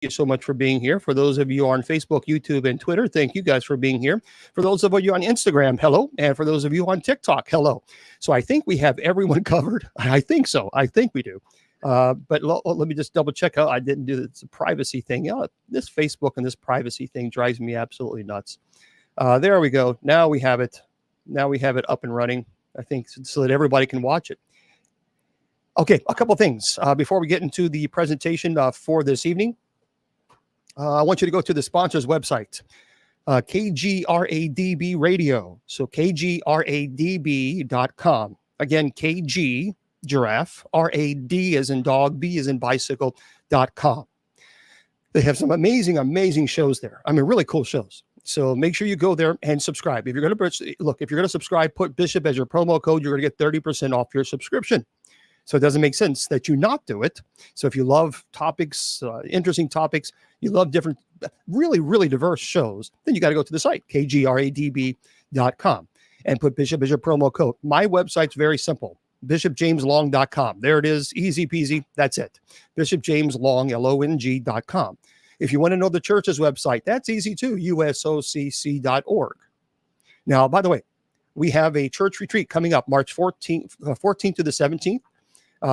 you so much for being here. For those of you on Facebook, YouTube, and Twitter, thank you guys for being here. For those of you on Instagram, hello. And for those of you on TikTok, hello. So I think we have everyone covered. I think so. I think we do. But let me just double check out. I didn't do this privacy thing. This Facebook and this privacy thing drives me absolutely nuts. There we go. Now we have it. Now we have it up and running, I think, so that everybody can watch it. Okay, a couple things before we get into the presentation for this evening. I want you to go to the sponsor's website, KGRADB Radio. So KGRADB.com. Again, KG, giraffe, RAD as in dog, B as in bicycle.com. They have some amazing, amazing shows there. I mean, really cool shows. So make sure you go there and subscribe. If you're going to subscribe, put Bishop as your promo code. You're going to get 30% off your subscription. So it doesn't make sense that you not do it. So if you love topics, interesting topics, you love different, really, really diverse shows, then you got to go to the site, kgradb.com, and put Bishop as your promo code. My website's very simple, bishopjameslong.com. There it is, easy peasy, that's it. bishopjameslong, LONG.com. If you want to know the church's website, that's easy too, usocc.org. Now, by the way, we have a church retreat coming up March 14th to the 17th.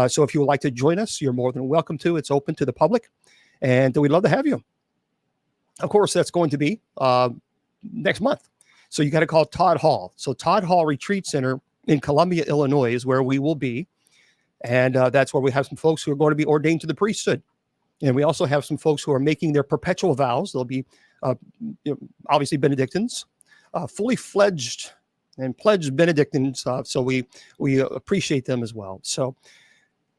So if you would like to join us, you're more than welcome to. It's open to the public, and we'd love to have you. Of course, that's going to be next month. So you got to call Todd Hall. So Todd Hall Retreat Center in Columbia, Illinois is where we will be. And that's where we have some folks who are going to be ordained to the priesthood. And we also have some folks who are making their perpetual vows. They'll be obviously Benedictines, fully fledged and pledged Benedictines. So we appreciate them as well. So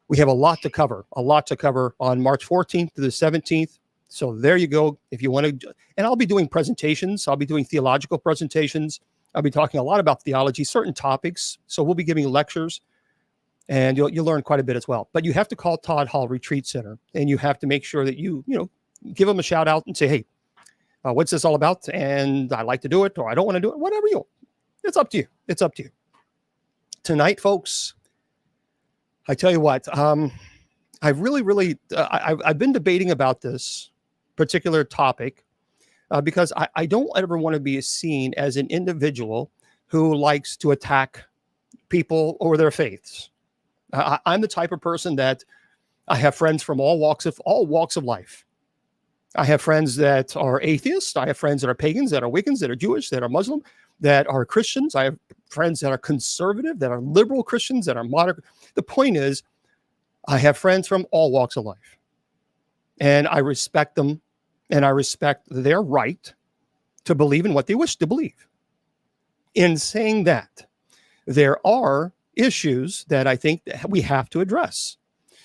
we have a lot to cover on March 14th to the 17th. So there you go. If you want to, and I'll be doing presentations. I'll be doing theological presentations. I'll be talking a lot about theology, certain topics. So we'll be giving lectures, and you'll learn quite a bit as well. But you have to call Todd Hall Retreat Center, and you have to make sure that you give them a shout out and say, hey, what's this all about? And I like to do it, or I don't want to do it. Whatever you want. It's up to you. It's up to you. Tonight, folks, I tell you what, I've been debating about this particular topic because I don't ever want to be seen as an individual who likes to attack people or their faiths. I'm the type of person that I have friends from all walks of life. I have friends that are atheists. I have friends that are pagans, that are Wiccans, that are Jewish, that are Muslim, that are Christians. I have friends that are conservative, that are liberal Christians, that are moderate. The point is, I have friends from all walks of life. And I respect them, and I respect their right to believe in what they wish to believe. In saying that, there are issues that I think that we have to address.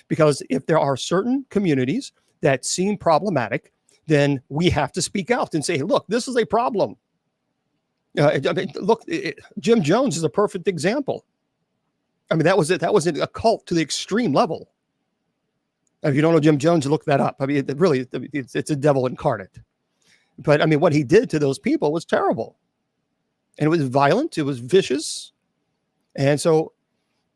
Because if there are certain communities that seem problematic, then we have to speak out and say, look, this is a problem. Jim Jones is a perfect example. I mean, that was it. That was a cult to the extreme level. If you don't know Jim Jones, look that up. I mean, it's a devil incarnate. But I mean, what he did to those people was terrible. And it was violent. It was vicious. And so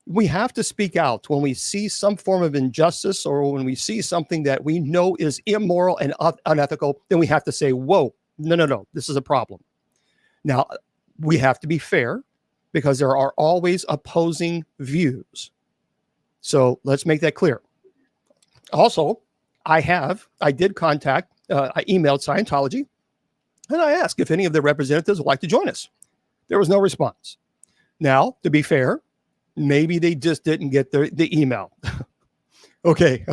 we have to speak out when we see some form of injustice, or when we see something that we know is immoral and unethical. Then we have to say, whoa, no, this is a problem. Now, we have to be fair, because there are always opposing views. So let's make that clear. Also, I emailed Scientology, and I asked if any of the representatives would like to join us. There was no response. Now, to be fair, maybe they just didn't get the email. Okay.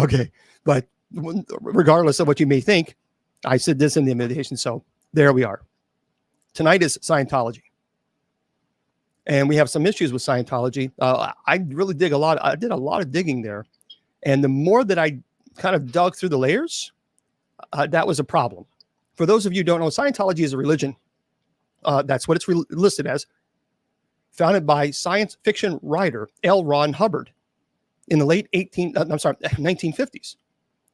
But regardless of what you may think, I said this in the invitation. So there we are. Tonight is Scientology. And we have some issues with Scientology. I really did a lot of digging there. And the more that I kind of dug through the layers, that was a problem. For those of you who don't know, Scientology is a religion. That's what it's listed as. Founded by science fiction writer L. Ron Hubbard in the late 1950s.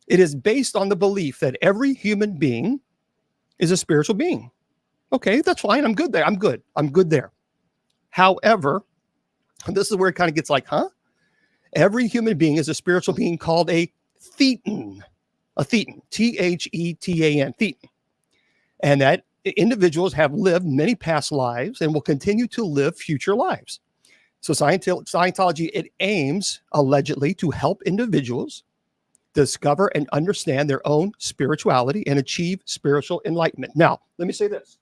It is based on the belief that every human being is a spiritual being. Okay, that's fine. I'm good there. I'm good there. However, this is where it kind of gets like, huh? Every human being is a spiritual being called a thetan. a thetan, Thetan, thetan. And that individuals have lived many past lives and will continue to live future lives. So Scientology, it aims allegedly to help individuals discover and understand their own spirituality and achieve spiritual enlightenment. Now, let me say this.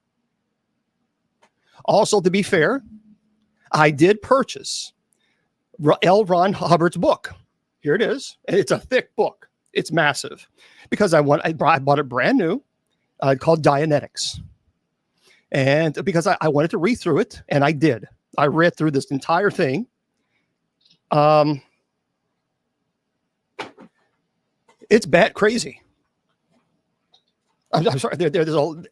Also, to be fair, I did purchase L. Ron Hubbard's book. Here it is. And it's a thick book. It's massive because I bought it brand new called Dianetics. And because I wanted to read through it, and I did. I read through this entire thing. It's bat crazy. I'm sorry. There's all.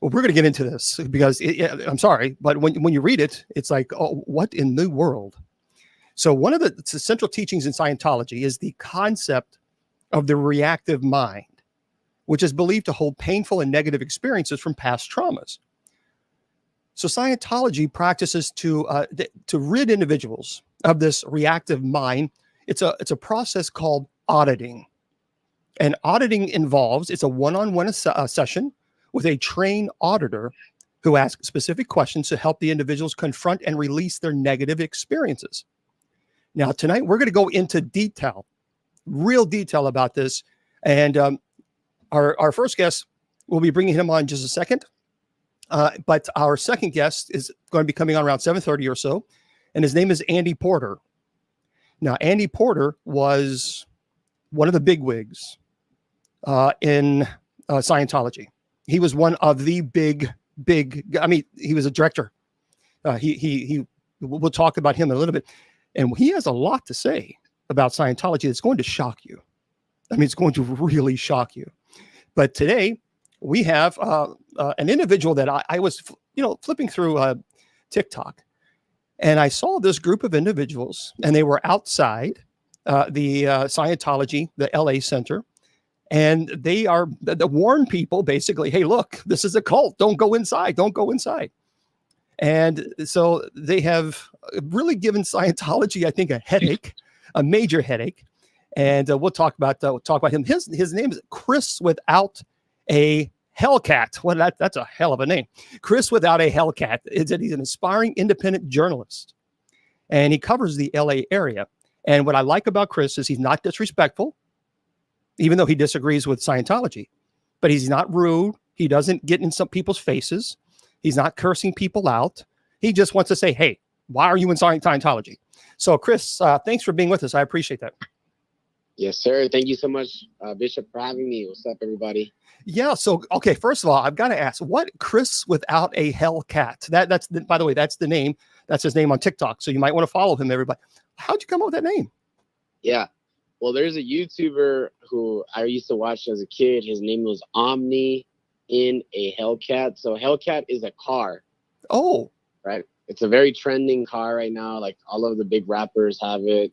Well, we're going to get into this because I'm sorry, but when you read it, it's like, oh, what in the world? So one of the central teachings in Scientology is the concept of the reactive mind, which is believed to hold painful and negative experiences from past traumas. So Scientology practices to rid individuals of this reactive mind. It's a process called auditing. And auditing involves, it's a one-on-one session with a trained auditor who asks specific questions to help the individuals confront and release their negative experiences. Now, tonight, we're going to go into detail, real detail about this. And our first guest, we'll be bringing him on in just a second. But our second guest is going to be coming on around 7:30 or so. And his name is Andy Porter. Now, Andy Porter was one of the bigwigs in Scientology. He was one of the big, I mean, he was a director. We'll talk about him in a little bit. And he has a lot to say about Scientology that's going to shock you. I mean, it's going to really shock you. But today we have an individual that I was, flipping through TikTok, and I saw this group of individuals, and they were outside the Scientology, the LA Center. And they are the warn people basically, hey, look, this is a cult. Don't go inside. Don't go inside. And so they have really given Scientology, I think, a headache, a major headache. And we'll talk about him. His name is Chris Without a Hellcat. Well, that's a hell of a name. Chris Without a Hellcat. He's an aspiring independent journalist, and he covers the LA area. And what I like about Chris is he's not disrespectful, even though he disagrees with Scientology, but he's not rude. He doesn't get in some people's faces. He's not cursing people out. He just wants to say, hey, why are you in Scientology? So Chris, thanks for being with us. I appreciate that. Yes, sir. Thank you so much, Bishop, for having me. What's up, everybody? Yeah. So, okay. First of all, I've got to ask, what Chris Without a Hellcat? By the way, that's the name. That's his name on TikTok. So you might want to follow him, everybody. How'd you come up with that name? Yeah. Well, there's a YouTuber who I used to watch as a kid. His name was Omni in a Hellcat. So Hellcat is a car. Oh, right. It's a very trending car right now. Like all of the big rappers have it,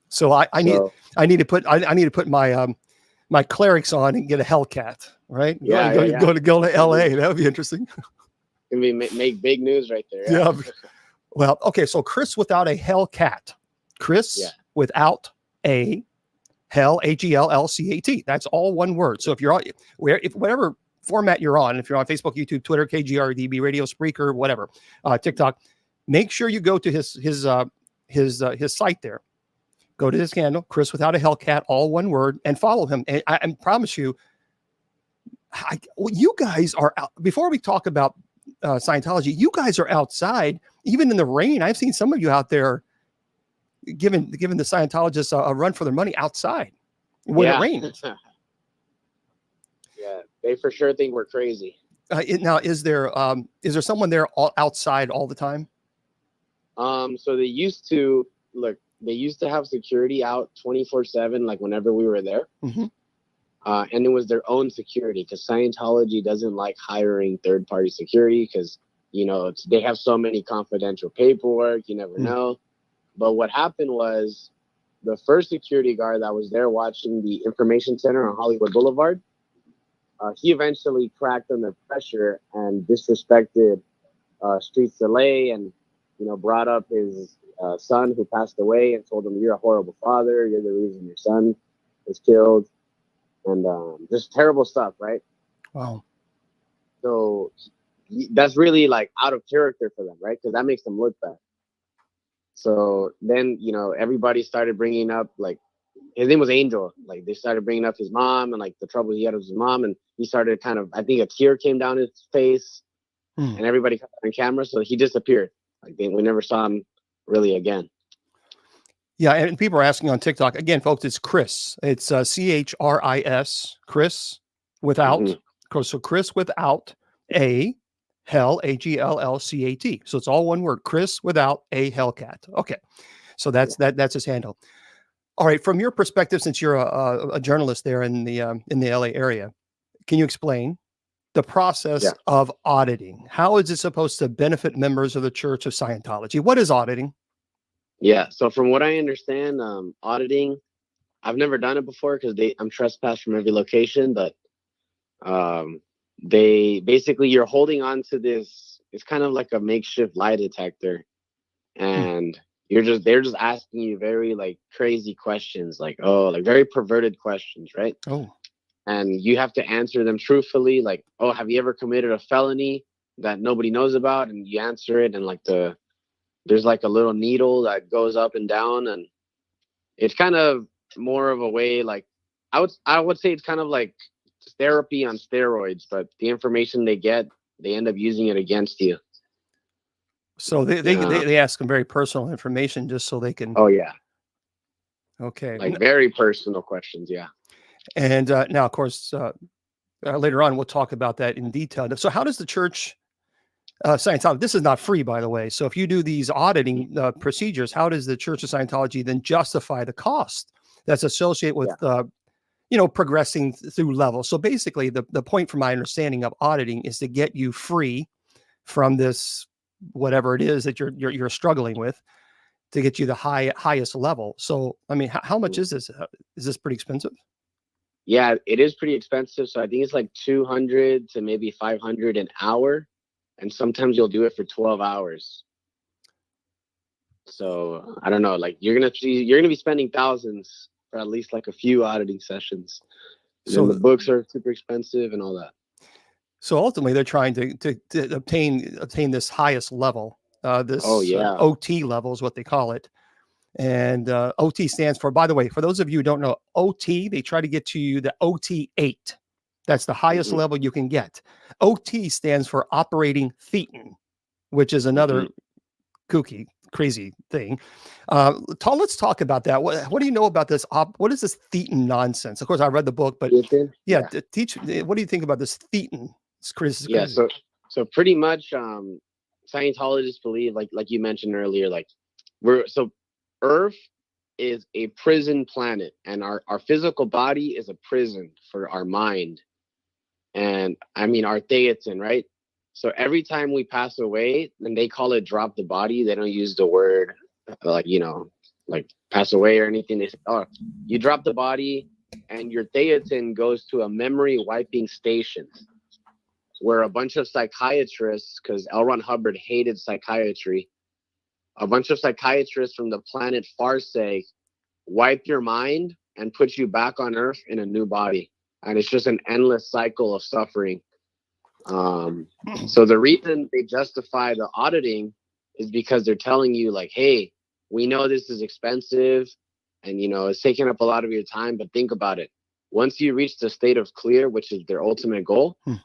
So I need to put my my clerics on and get a Hellcat, right? Go to LA. That would be interesting. Can we make big news right there? Yeah. Well, okay. So Chris Without a Hellcat. Chris Without a Hell, Hellcat. That's all one word. So if you're on, whatever format you're on, if you're on Facebook, YouTube, Twitter, KGRDB, Radio, Spreaker, whatever, TikTok, make sure you go to his site there. Go to his handle, Chris Without a Hellcat, all one word, and follow him. And I promise you, you guys are out. Before we talk about Scientology, you guys are outside, even in the rain. I've seen some of you out there giving the Scientologists a run for their money outside when it rains. Yeah, they for sure think we're crazy. Now, is there someone there outside all the time? So they used to have security out 24/7, like whenever we were there. Mm-hmm. And it was their own security because Scientology doesn't like hiring third-party security because, they have so many confidential paperwork. You never know. But what happened was the first security guard that was there watching the information center on Hollywood Boulevard, he eventually cracked under pressure and disrespected Street Soleil and, brought up his son who passed away and told him, you're a horrible father. You're the reason your son was killed, and just terrible stuff, right? Wow. So that's really like out of character for them, right? Because that makes them look bad. So then, you know, everybody started bringing up, like, his name was Angel. Like, they started bringing up his mom and like the trouble he had with his mom, and he started kind of, I think a tear came down his face, and everybody caught on camera, so he disappeared. Like, we never saw him really again. Yeah, and people are asking on TikTok again, folks. It's Chris. It's Chris, Chris without. So Chris without a hell, Hellcat. So it's all one word. Chris without a Hellcat. Okay, so that's his handle. All right, from your perspective, since you're a journalist there in the LA area, can you explain the process of auditing? How is it supposed to benefit members of the Church of Scientology? What is auditing? Yeah, so from what I understand, auditing, I've never done it before because I'm trespassed from every location, but they basically, you're holding on to this, it's kind of like a makeshift lie detector, and they're just asking you very like crazy questions, like, oh, like very perverted questions, right? Oh. And you have to answer them truthfully, like, oh, have you ever committed a felony that nobody knows about? And you answer it, and like there's like a little needle that goes up and down, and it's kind of more of a way, like, I would say it's kind of like therapy on steroids, but the information they get, they end up using it against you. So they ask them very personal information just so they can. Oh yeah. Okay. Like very personal questions. Yeah. And now, of course, later on we'll talk about that in detail. So, how does the Church Scientology? This is not free, by the way. So, if you do these auditing procedures, how does the Church of Scientology then justify the cost that's associated with progressing through levels? So, basically, the point, from my understanding of auditing, is to get you free from this, whatever it is that you're struggling with, to get you the highest level. So, I mean, how much is this? Is this pretty expensive? Yeah, it is pretty expensive. So I think it's like 200 to maybe 500 an hour, and sometimes you'll do it for 12 hours. So I don't know, like you're gonna be spending thousands for at least like a few auditing sessions. So the books are super expensive and all that. So ultimately, they're trying to obtain this highest level. OT level is what they call it. And OT stands for, by the way, for those of you who don't know, OT, they try to get to you the OT 8. That's the highest level you can get. OT stands for operating thetan, which is another kooky, crazy thing. Let's talk about that. What do you know about this? What is this thetan nonsense? Of course, I read the book, but teach. What do you think about this thetan? It's crazy. Yeah, so pretty much Scientologists believe, like you mentioned earlier, like Earth is a prison planet, and our physical body is a prison for our mind. And I mean, our thetan, right? So every time we pass away, and they call it drop the body, they don't use the word like pass away or anything. They say, oh, you drop the body, and your thetan goes to a memory wiping station where a bunch of psychiatrists, because L. Ron Hubbard hated psychiatry, a bunch of psychiatrists from the planet Farsay wipe your mind and put you back on Earth in a new body. And it's just an endless cycle of suffering. So the reason they justify the auditing is because they're telling you, like, hey, we know this is expensive and, it's taking up a lot of your time, but think about it. Once you reach the state of clear, which is their ultimate goal, the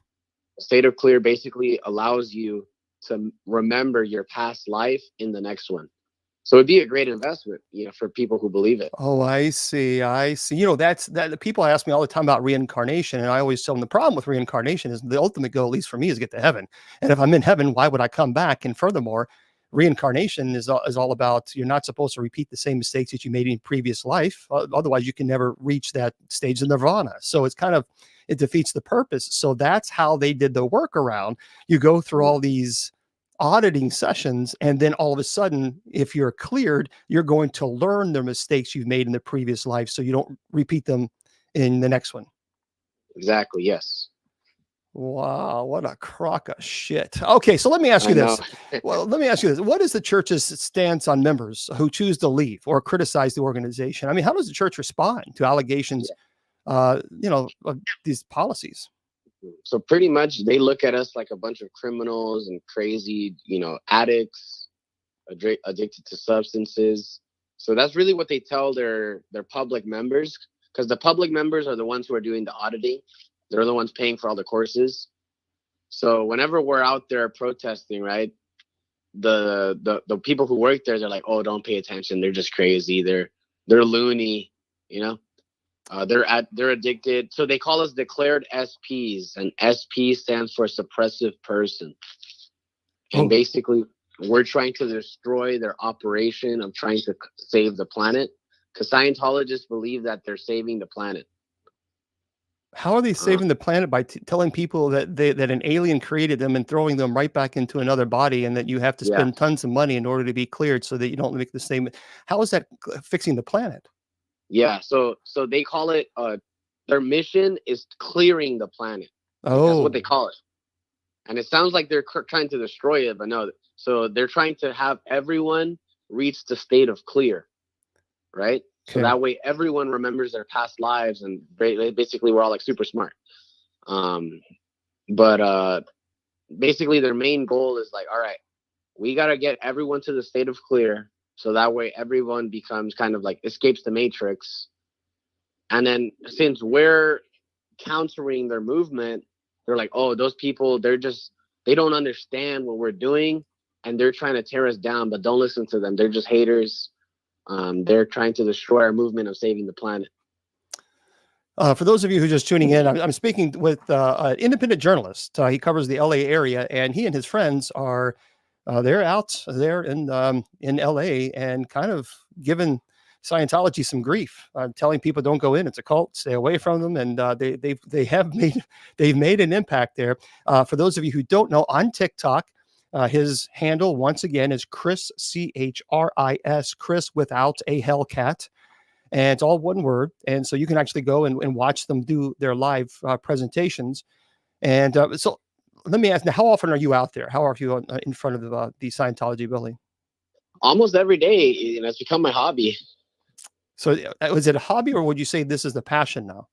state of clear basically allows you to remember your past life in the next one. So it'd be a great investment, for people who believe it. Oh, I see. That people ask me all the time about reincarnation. And I always tell them the problem with reincarnation is the ultimate goal, at least for me, is to get to heaven. And if I'm in heaven, why would I come back? And furthermore, reincarnation is all about, you're not supposed to repeat the same mistakes that you made in previous life. Otherwise, you can never reach that stage of nirvana. So it defeats the purpose. So that's how they did the workaround. You go through all these auditing sessions, and then all of a sudden, if you're cleared, you're going to learn the mistakes you've made in the previous life, so you don't repeat them in the next one. Exactly. Yes. Wow, what a crock of shit. Okay, so let me ask I you know. this. Well, let me ask you this. What is the church's stance on members who choose to leave or criticize the organization? I mean, how does the church respond to allegations, of these policies? So pretty much they look at us like a bunch of criminals and crazy, addicts, addicted to substances. So that's really what they tell their public members, because the public members are the ones who are doing the auditing. They're the ones paying for all the courses. So whenever we're out there protesting, right, the people who work there, they're like, oh, don't pay attention. They're just crazy. They're loony, you know. They're addicted. So they call us declared SPs, and SP stands for suppressive person. And basically, we're trying to destroy their operation of trying to save the planet, because Scientologists believe that they're saving the planet. How are they saving the planet by telling people that that an alien created them and throwing them right back into another body, and that you have to spend tons of money in order to be cleared so that you don't make the same? How is that fixing the planet? Yeah, so they call it their mission is clearing the planet. Oh, that's what they call it. And it sounds like they're trying to destroy it, but no. So they're trying to have everyone reach the state of clear, right? So that way everyone remembers their past lives, and basically we're all like super smart. But basically their main goal is like, all right, we got to get everyone to the state of clear. So that way everyone becomes kind of like escapes the matrix. And then since we're countering their movement, they're like, oh, those people, they don't understand what we're doing, and they're trying to tear us down, but don't listen to them. They're just haters. They're trying to destroy our movement of saving the planet. For those of you who are just tuning in, I'm speaking with an independent journalist. He covers the LA area, and he and his friends are they're out there in LA and kind of giving Scientology some grief, telling people don't go in. It's a cult, stay away from them. And they've made an impact there. For those of you who don't know, on TikTok, his handle once again is Chris, CHRIS, Chris without a Hellcat. And it's all one word. And so you can actually go and watch them do their live presentations. And so let me ask now, how often are you out there? How are you in front of the Scientology building? Almost every day. It's become my hobby. So is it a hobby, or would you say this is the passion now?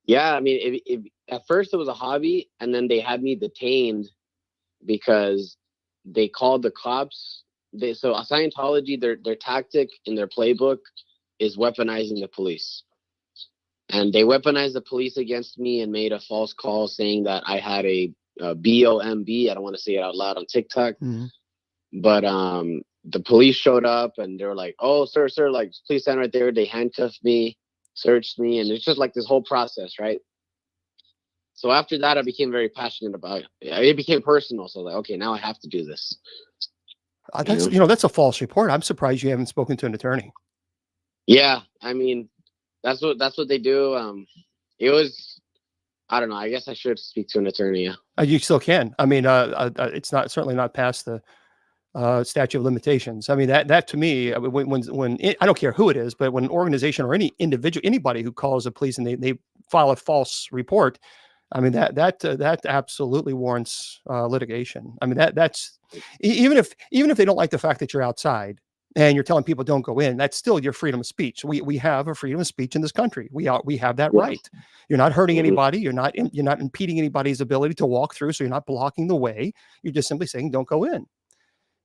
Yeah, I mean, at first it was a hobby, and then they had me detained because they called the cops. So Scientology, their tactic in their playbook is weaponizing the police. And they weaponized the police against me and made a false call saying that I had a BOMB. I don't want to say it out loud on TikTok. Mm-hmm. But the police showed up, and they were like, oh, sir, like, please stand right there. They handcuffed me, searched me, and it's just like this whole process, right? So after that, I became very passionate about it. It became personal. So like, okay, now I have to do this. That's a false report. I'm surprised you haven't spoken to an attorney. Yeah, I mean, that's what they do. It was, I don't know. I guess I should speak to an attorney. Yeah. You still can. I mean, it's certainly not past the statute of limitations. I mean, that to me, when I don't care who it is, but when an organization or any individual, anybody who calls the police and they file a false report, I mean, that absolutely warrants litigation. I mean, that's even if they don't like the fact that you're outside and you're telling people don't go in, that's still your freedom of speech. We have a freedom of speech in this country. We have that right. You're not hurting anybody. You're not impeding anybody's ability to walk through. So you're not blocking the way. You're just simply saying don't go in.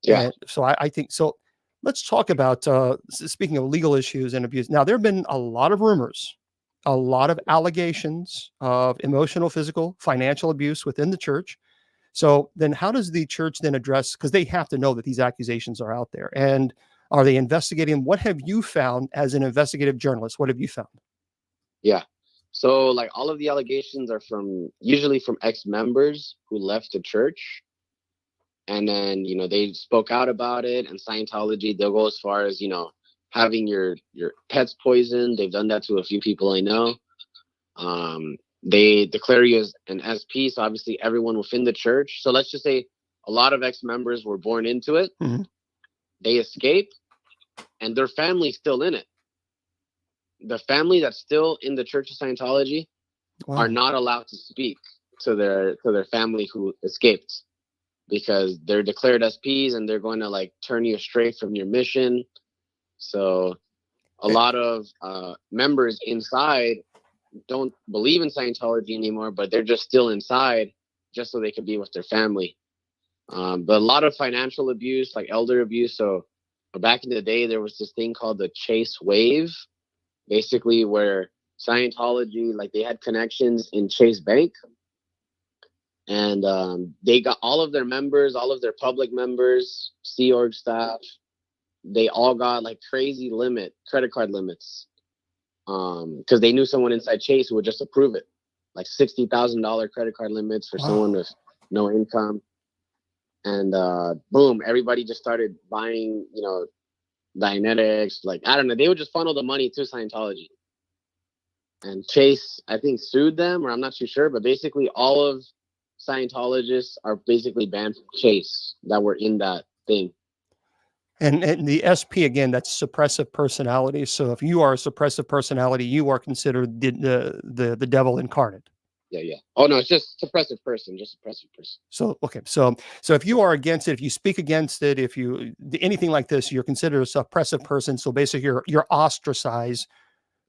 Yeah. And so I think so. Let's talk about speaking of legal issues and abuse. Now, there have been a lot of rumors, a lot of allegations of emotional, physical, financial abuse within the church. So then how does the church then address, because they have to know that these accusations are out there, and are they investigating? What have you found as an investigative journalist? What have you found? Yeah. So like all of the allegations are usually from ex-members who left the church. And then, they spoke out about it, and Scientology, they'll go as far as, having your pets poisoned. They've done that to a few people I know. They declare you as an SP. So obviously everyone within the church. So let's just say a lot of ex-members were born into it. Mm-hmm. They escape, and their family's still in it. The family that's still in the Church of Scientology are not allowed to speak. to their family who escaped, because they're declared SPs and they're going to like turn you straight from your mission. So a lot of members inside don't believe in Scientology anymore, but they're just still inside just so they can be with their family. But a lot of financial abuse, like elder abuse. So back in the day, there was this thing called the Chase Wave, basically where Scientology, like they had connections in Chase Bank, and they got all of their members, all of their public members, Sea Org staff, they all got like crazy credit card limits, because they knew someone inside Chase who would just approve it, like $60,000 credit card limits for someone with no income. And boom, everybody just started buying, Dianetics. Like, I don't know, they would just funnel the money to Scientology. And Chase, I think, sued them, or I'm not too sure, but basically all of Scientologists are basically banned from Chase that were in that thing. And the SP, again, that's suppressive personality. So if you are a suppressive personality, you are considered the devil incarnate. Yeah. Oh no, it's just suppressive person. So okay, so if you are against it, if you speak against it, if you anything like this, you're considered a suppressive person. So basically, you're ostracized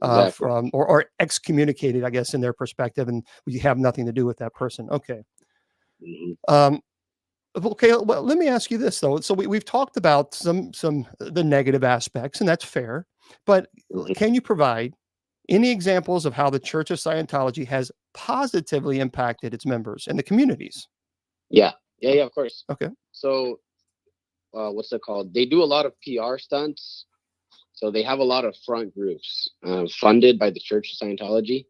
Exactly. from or excommunicated, I guess, in their perspective, and you have nothing to do with that person. Okay. Mm-hmm. Okay, well, let me ask you this though. So we've talked about some the negative aspects, and that's fair. But can you provide any examples of how the Church of Scientology has positively impacted its members and the communities? Yeah, of course. Okay. So, what's it called? They do a lot of PR stunts. So they have a lot of front groups funded by the Church of Scientology.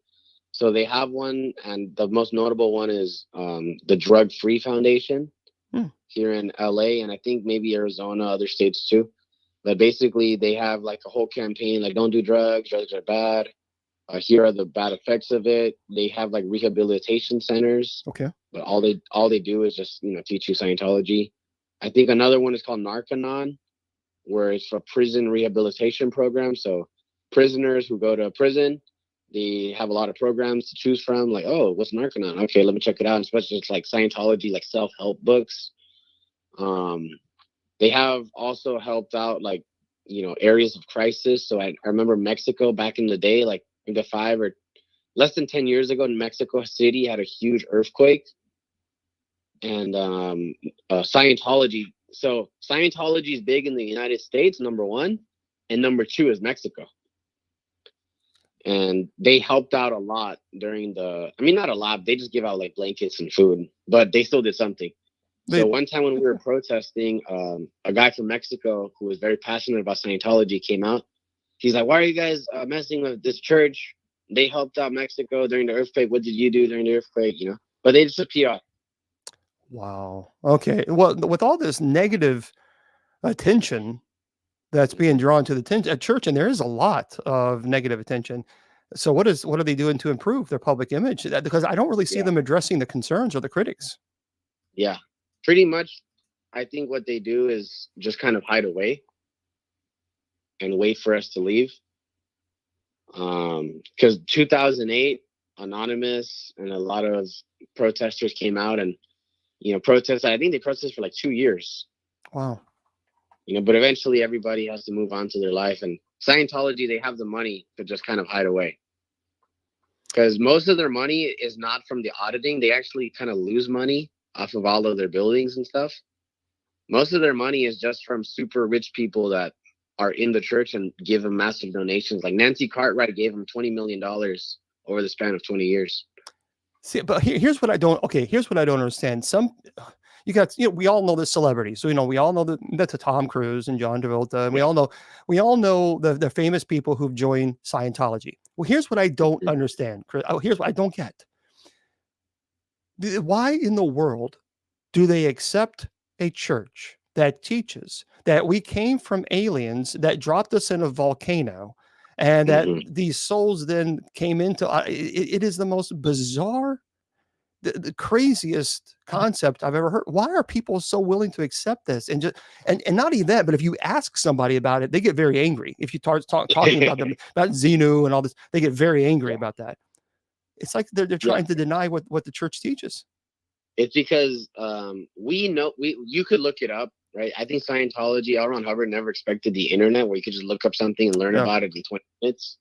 So they have one, and the most notable one is the Drug Free Foundation here in LA, and I think maybe Arizona, other states too. But basically, they have like a whole campaign, like don't do drugs are bad. Here are the bad effects of it. They have like rehabilitation centers. Okay. But all they do is just teach you Scientology. I think another one is called Narcanon, where it's for prison rehabilitation program. So prisoners who go to prison, they have a lot of programs to choose from. Like, oh, what's Narcanon? Okay, let me check it out. And especially it's like Scientology, like self-help books. They have also helped out like areas of crisis. So I remember Mexico back in the day, like the 5 or less than 10 years ago, in Mexico City had a huge earthquake, and Scientology. So Scientology is big in the United States, number one, and number two is Mexico. And they helped out a lot during not a lot, they just give out like blankets and food, but they still did something. So one time when we were protesting, a guy from Mexico who was very passionate about Scientology came out. He's like, why are you guys messing with this church? They helped out Mexico during the earthquake. What did you do during the earthquake? But they just PR. Wow. Okay. Well, with all this negative attention that's being drawn to the church, and there is a lot of negative attention. So what are they doing to improve their public image? Because I don't really see them addressing the concerns or the critics. Yeah, pretty much. I think what they do is just kind of hide away and wait for us to leave. Because 2008, Anonymous and a lot of protesters came out and protest. I think they protested for like 2 years. Wow. But eventually everybody has to move on to their life. And Scientology, they have the money to just kind of hide away. Because most of their money is not from the auditing. They actually kind of lose money off of all of their buildings and stuff. Most of their money is just from super rich people that are in the church and give them massive donations. Like Nancy Cartwright gave them $20 million over the span of 20 years. See, but here's what I don't understand. We all know the celebrities. So, we all know that's a Tom Cruise and John Travolta. And we all know the famous people who've joined Scientology. Well, here's what I don't understand, Chris. Here's what I don't get. Why in the world do they accept a church that teaches that we came from aliens that dropped us in a volcano and that these souls then came into it is the most bizarre, the craziest concept I've ever heard. Why are people so willing to accept this? And not even that, but if you ask somebody about it, they get very angry. If you start talking about them, about Xenu and all this, they get very angry about that. It's like they're trying to deny what the church teaches. It's because you could look it up, right? I think Scientology, L. Ron Hubbard never expected the internet where you could just look up something and learn about it in 20 minutes.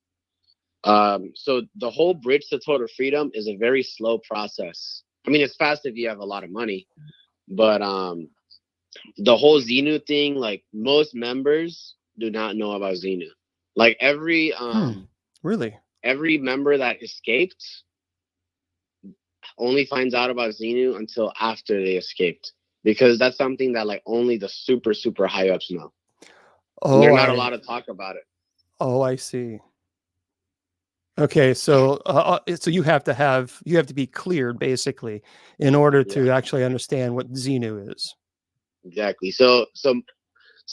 So the whole bridge to total freedom is a very slow process. I mean, it's fast if you have a lot of money, but the whole Xenu thing, like most members do not know about Xenu. Like every every member that escaped only finds out about Xenu until after they escaped, because that's something that like only the super, super high ups know. And they're not allowed to talk about it. Oh, I see. Okay, so so you have to be cleared basically in order to actually understand what Xenu is. Exactly. So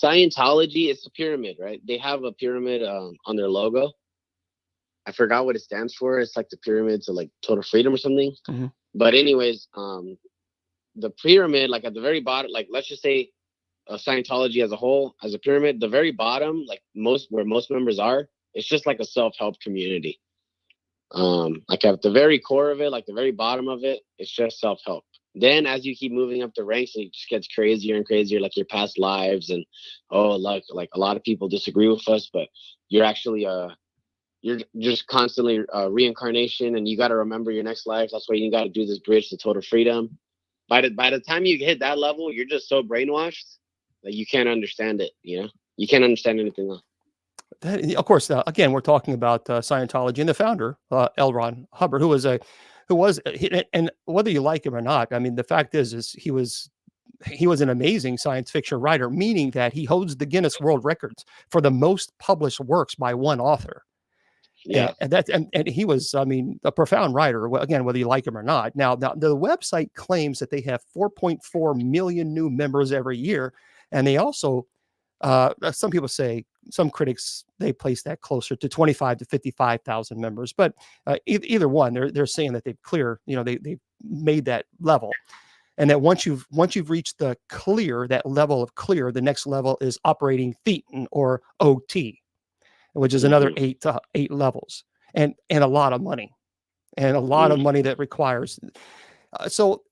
Scientology is a pyramid, right? They have a pyramid on their logo. I forgot what it stands for. It's like the pyramid to like total freedom or something. Mm-hmm. But anyways, the pyramid, like at the very bottom, like let's just say Scientology as a whole, as a pyramid, the very bottom, like where most members are, it's just like a self-help community. Like at the very core of it, like the very bottom of it, it's just self-help. Then as you keep moving up the ranks, it just gets crazier and crazier, like your past lives, and like a lot of people disagree with us, but you're actually you're just constantly reincarnation, and you got to remember your next life. That's why you got to do this bridge to total freedom. By the time you hit that level, you're just so brainwashed that you can't understand it. You can't understand anything else. Of course, again, we're talking about Scientology and the founder, L. Ron Hubbard, who was, and whether you like him or not, I mean, the fact is he was an amazing science fiction writer, meaning that he holds the Guinness World Records for the most published works by one author. Yeah, and he was, I mean, a profound writer. Again, whether you like him or not. Now, the website claims that they have 4.4 million new members every year, and they also, some people say, some critics, they place that closer to 25 to 55,000 members. But either one, they're saying that they've cleared, they've made that level, and that once you've reached that level of clear, the next level is operating thetan, or OT, which is another eight levels, and a lot of money, of money that requires. So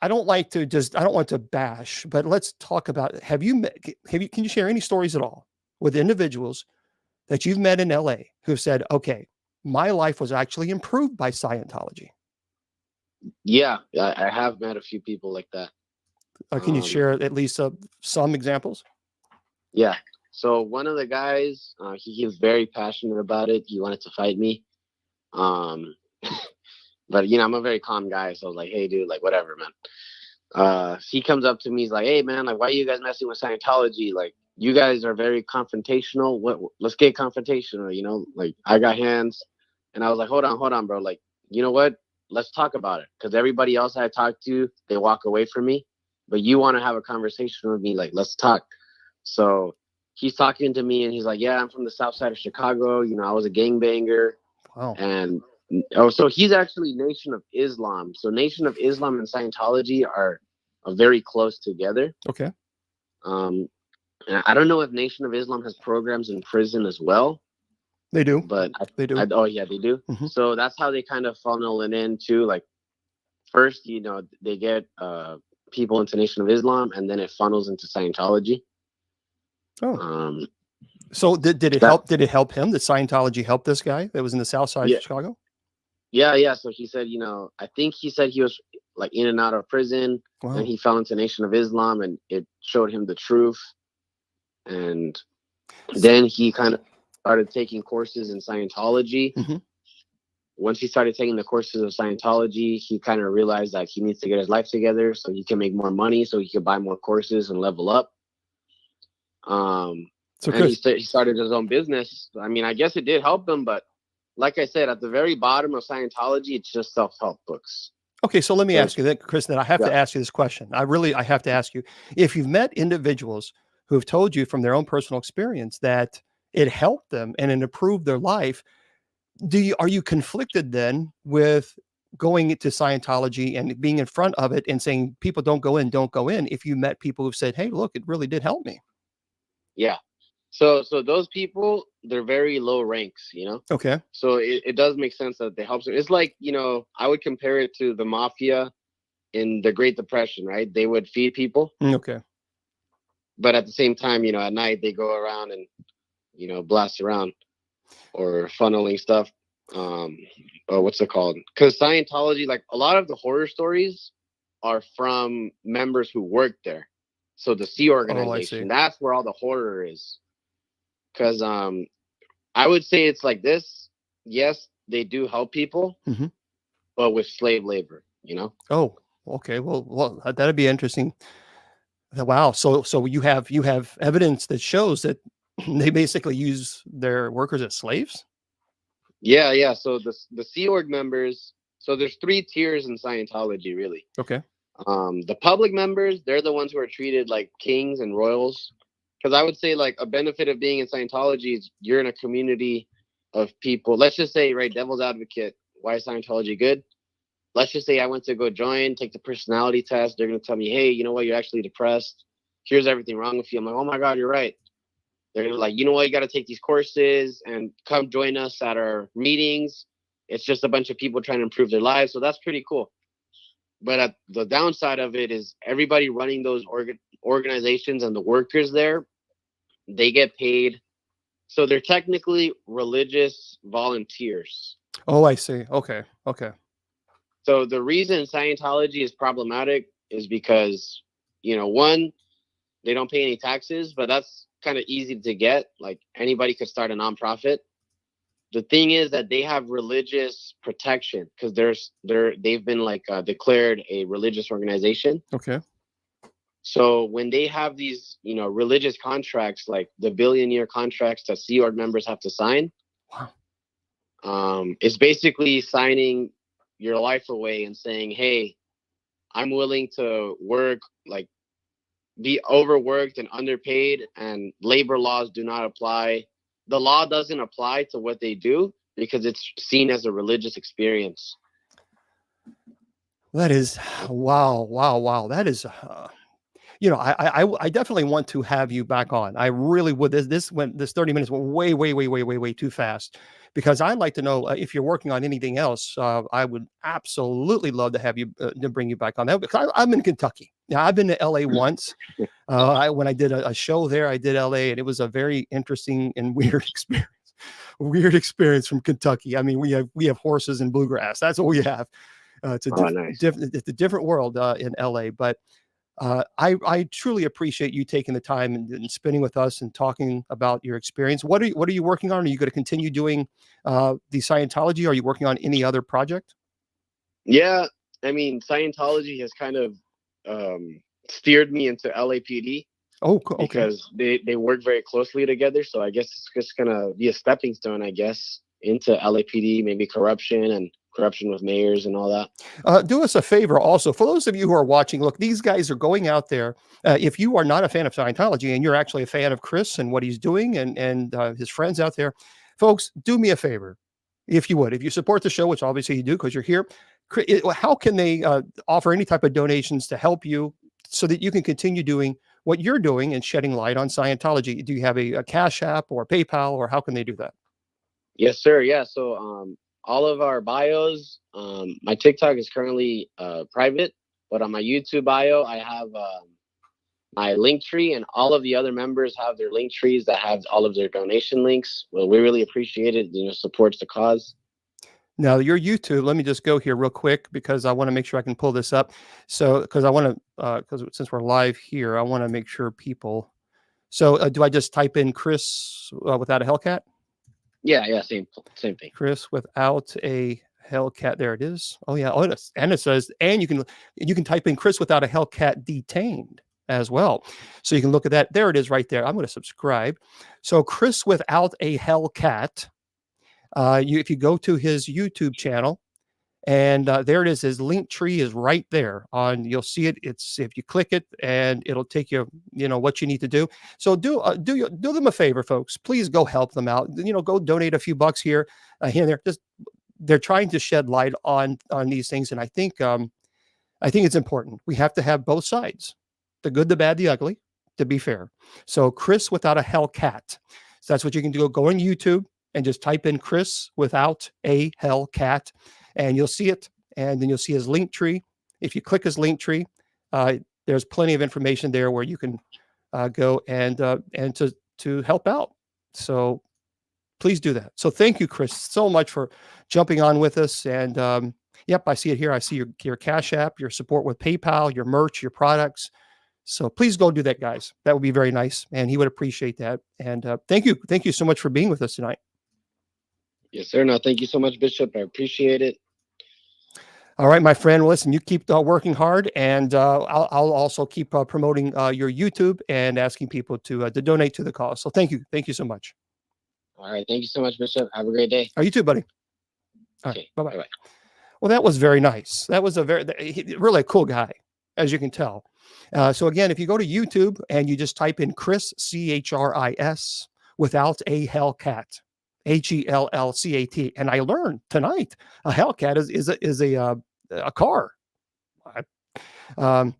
I don't want to bash, but let's talk about, can you share any stories at all with individuals that you've met in LA who've said, okay, my life was actually improved by Scientology? Yeah, I have met a few people like that. Can you share at least some examples? Yeah. So one of the guys, he was very passionate about it. He wanted to fight me. But I'm a very calm guy. So I was like, hey, dude, like, whatever, man. He comes up to me. He's like, hey, man, like, why are you guys messing with Scientology? Like, you guys are very confrontational. Let's get confrontational, like, I got hands. And I was like, hold on, bro. Like, you know what? Let's talk about it. Because everybody else I talk to, they walk away from me. But you want to have a conversation with me, like, let's talk. So he's talking to me, and he's like, yeah, I'm from the south side of Chicago. I was a gangbanger. Wow. And so he's actually Nation of Islam. So Nation of Islam and Scientology are very close together. Okay. And I don't know if Nation of Islam has programs in prison as well. They do. But they do. Oh, yeah, they do. Mm-hmm. So that's how they kind of funnel it into, like, first, they get people into Nation of Islam, and then it funnels into Scientology. Oh. So did it help? Did it help him? Did Scientology help this guy that was in the south side of Chicago? Yeah. So he said, I think he said he was like in and out of prison, and he fell into Nation of Islam, and it showed him the truth. And then he kind of started taking courses in Scientology. Mm-hmm. Once he started taking the courses of Scientology, he kind of realized that he needs to get his life together so he can make more money, so he could buy more courses and level up. So he started his own business. I mean, I guess it did help him, but like I said, at the very bottom of Scientology, it's just self-help books. Okay, so let me ask you that, Chris, that I have to ask you this question. I have to ask you, if you've met individuals who have told you from their own personal experience that it helped them and it improved their life, are you conflicted then with going into Scientology and being in front of it and saying people don't go in, if you met people who've said, hey, look, it really did help me? Yeah. So those people, they're very low ranks, you know. Okay. So it does make sense that they help them. It's like, you know, I would compare it to the mafia in the Great Depression, right? They would feed people, Okay. but at the same time, you know, at night they go around and, you know, blast around or funneling stuff. Or what's it called? Because Scientology, like a lot of the horror stories are from members who worked there. So the C organization, that's where all the horror is. Because I would say it's like this. Yes, they do help people, but with slave labor, you know? Oh, okay. Well, that'd be interesting. Wow. So you have evidence that shows that they basically use their workers as slaves? Yeah. So the Sea Org members, so there's 3 tiers in Scientology, really. Okay. The public members, they're the ones who are treated like kings and royals. Because I would say like a benefit of being in Scientology is you're in a community of people. Let's just say, right, devil's advocate, why is Scientology good? Let's just say I went to go join, take the personality test. They're going to tell me, hey, you know what? You're actually depressed. Here's everything wrong with you. I'm like, oh my God, you're right. They're going to like, you know what? You got to take these courses and come join us at our meetings. It's just a bunch of people trying to improve their lives. So that's pretty cool. But at the downside of it is everybody running those organizations and the workers there, they get paid. So they're technically religious volunteers. Oh, I see. Okay. So the reason Scientology is problematic is because, you know, one, they don't pay any taxes, but that's kind of easy to get. Like anybody could start a nonprofit. The thing is that they have religious protection because they've been like declared a religious organization. Okay. So when they have these, you know, religious contracts, like the billion-year contracts that Sea Org members have to sign, it's basically signing your life away and saying, hey, I'm willing to work, like be overworked and underpaid, and labor laws do not apply. The law doesn't apply to what they do because it's seen as a religious experience. That is, wow. That is, you know, I definitely want to have you back on. I really would. This 30 minutes went way too fast, because I'd like to know if you're working on anything else. I would absolutely love to have you to bring you back on that, because I'm in Kentucky. Now, I've been to LA once. When I did a show there, I did LA, and it was a very interesting and weird experience. Weird experience from Kentucky. I mean, we have horses and bluegrass. That's what we have. It's a different world in LA, but I truly appreciate you taking the time and spending with us and talking about your experience. What are you working on? Are you going to continue doing the Scientology? Are you working on any other project? Yeah, I mean, Scientology has kind of steered me into LAPD. Oh, okay. Because they work very closely together. So I guess it's just gonna be a stepping stone, I guess, into LAPD, maybe corruption with mayors and all that. Do us a favor also, for those of you who are watching, look, these guys are going out there. If you are not a fan of Scientology and you're actually a fan of Chris and what he's doing and his friends out there, folks, do me a favor. If you would, if you support the show, which obviously you do because you're here, how can they offer any type of donations to help you so that you can continue doing what you're doing and shedding light on Scientology? Do you have a Cash App or PayPal, or how can they do that? Yes, sir. Yeah. So all of our bios, my TikTok is currently private, but on my YouTube bio, I have my link tree, and all of the other members have their link trees that have all of their donation links. Well, we really appreciate it. You know, supports the cause. Now, your YouTube, let me just go here real quick because I want to make sure I can pull this up. So, because I want to, because since we're live here, I want to make sure people. So, do I just type in Chris without a Hellcat? Yeah, same thing. Chris without a Hellcat. There it is. Oh yeah. Oh, and it says, and you can type in Chris without a Hellcat detained as well. So you can look at that. There it is right there. I'm going to subscribe. So Chris without a Hellcat. If you go to his YouTube channel, and there it is, his link tree is right there you'll see it. It's, if you click it, and it'll take you, what you need to do. So do them a favor, folks. Please go help them out. Go donate a few bucks here and there. They're trying to shed light on these things. And I think it's important. We have to have both sides, the good, the bad, the ugly. to be fair. So Chris without a Hellcat. So that's what you can do. Go on YouTube and just type in Chris without a Hellcat, and you'll see it. And then you'll see his link tree. If you click his link tree, there's plenty of information there where you can go and to help out. So please do that. So thank you, Chris, so much for jumping on with us. And yep, I see it here. I see your Cash App, your support with PayPal, your merch, your products. So please go do that, guys. That would be very nice, and he would appreciate that. And thank you so much for being with us tonight. Yes, sir. No, thank you so much, Bishop. I appreciate it. All right, my friend. Well, listen, you keep working hard, and I'll also keep promoting your YouTube and asking people to donate to the cause. So thank you so much. All right, thank you so much, Bishop. Have a great day. You too, buddy. All okay, right, bye-bye. Well, that was very nice. That was really a cool guy, as you can tell. So again, if you go to YouTube and you just type in Chris, CHRIS, without a Hellcat, HELLCAT, and I learned tonight a Hellcat is a car. I don't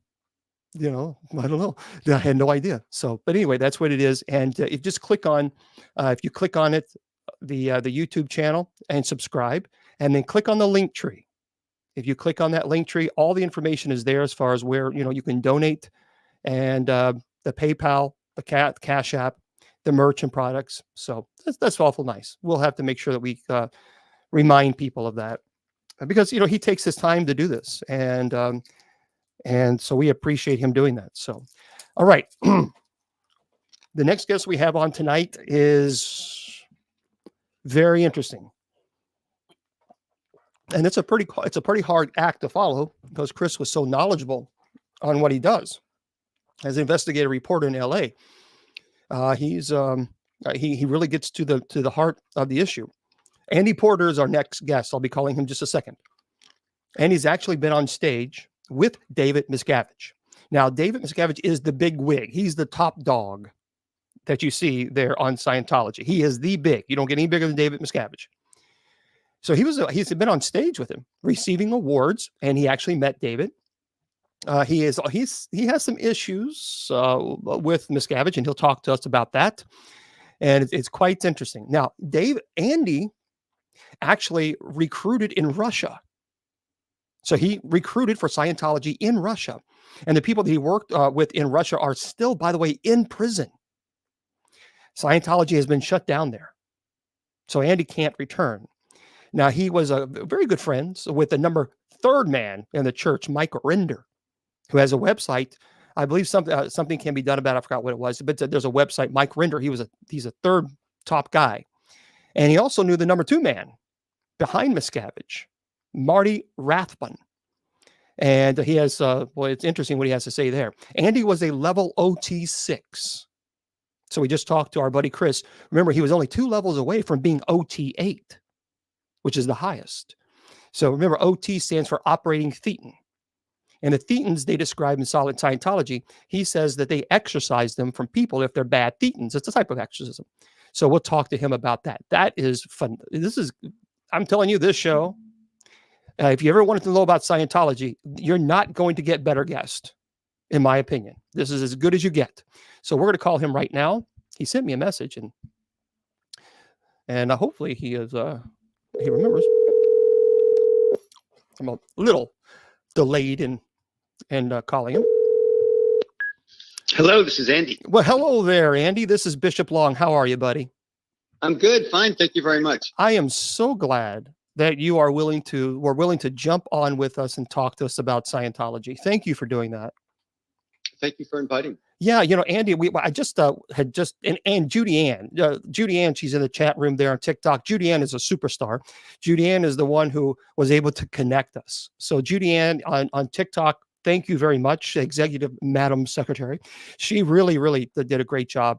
know. I had no idea. So, but anyway, that's what it is. And if you just click on, if you click on it, the YouTube channel, and subscribe, and then click on the link tree. If you click on that link tree, all the information is there as far as where, you can donate, and the PayPal, the Cash App, the merch and products. So that's awful nice. We'll have to make sure that we remind people of that, because, he takes his time to do this. And so we appreciate him doing that. So, all right. The next guest we have on tonight is very interesting. And it's a pretty hard act to follow, because Chris was so knowledgeable on what he does as an investigative reporter in LA. He really gets to the heart of the issue. Andy Porter is our next guest. I'll be calling him just a second. And he's actually been on stage with David Miscavige. Now, David Miscavige is the big wig. He's the top dog that you see there on Scientology. He is the big. You don't get any bigger than David Miscavige. So he's been on stage with him, receiving awards, and he actually met David. He has some issues with Miscavige, and he'll talk to us about that. And it's quite interesting. Now, Andy actually recruited in Russia. So he recruited for Scientology in Russia. And the people that he worked with in Russia are still, by the way, in prison. Scientology has been shut down there. So Andy can't return. Now, he was very good friends with the third man in the church, Mike Rinder, who has a website. I believe something can be done about it. I forgot what it was, but there's a website, Mike Rinder. He's a third top guy. And he also knew the number 2 man behind Miscavige, Marty Rathbun. And he has, it's interesting what he has to say there. Andy was a level OT6. So we just talked to our buddy Chris. Remember, he was only 2 levels away from being OT8, which is the highest. So remember, OT stands for operating thetan. And the thetans they describe in solid Scientology, he says that they exorcise them from people if they're bad thetans. It's a type of exorcism. So we'll talk to him about that. That is fun. I'm telling you, this show, if you ever wanted to know about Scientology, you're not going to get better guests, in my opinion. This is as good as you get. So we're going to call him right now. He sent me a message, and hopefully he remembers. I'm a little delayed in calling him. Hello, this is Andy. Well, hello there, Andy. This is Bishop Long. How are you, buddy? I'm good. Fine. Thank you very much. I am so glad that you are willing to jump on with us and talk to us about Scientology. Thank you for doing that. Thank you for inviting. Yeah, Andy, I just and Judy Ann, she's in the chat room there on TikTok. Judy Ann is a superstar. Judy Ann is the one who was able to connect us. So Judy Ann on TikTok, thank you very much, Executive Madam Secretary. She really did a great job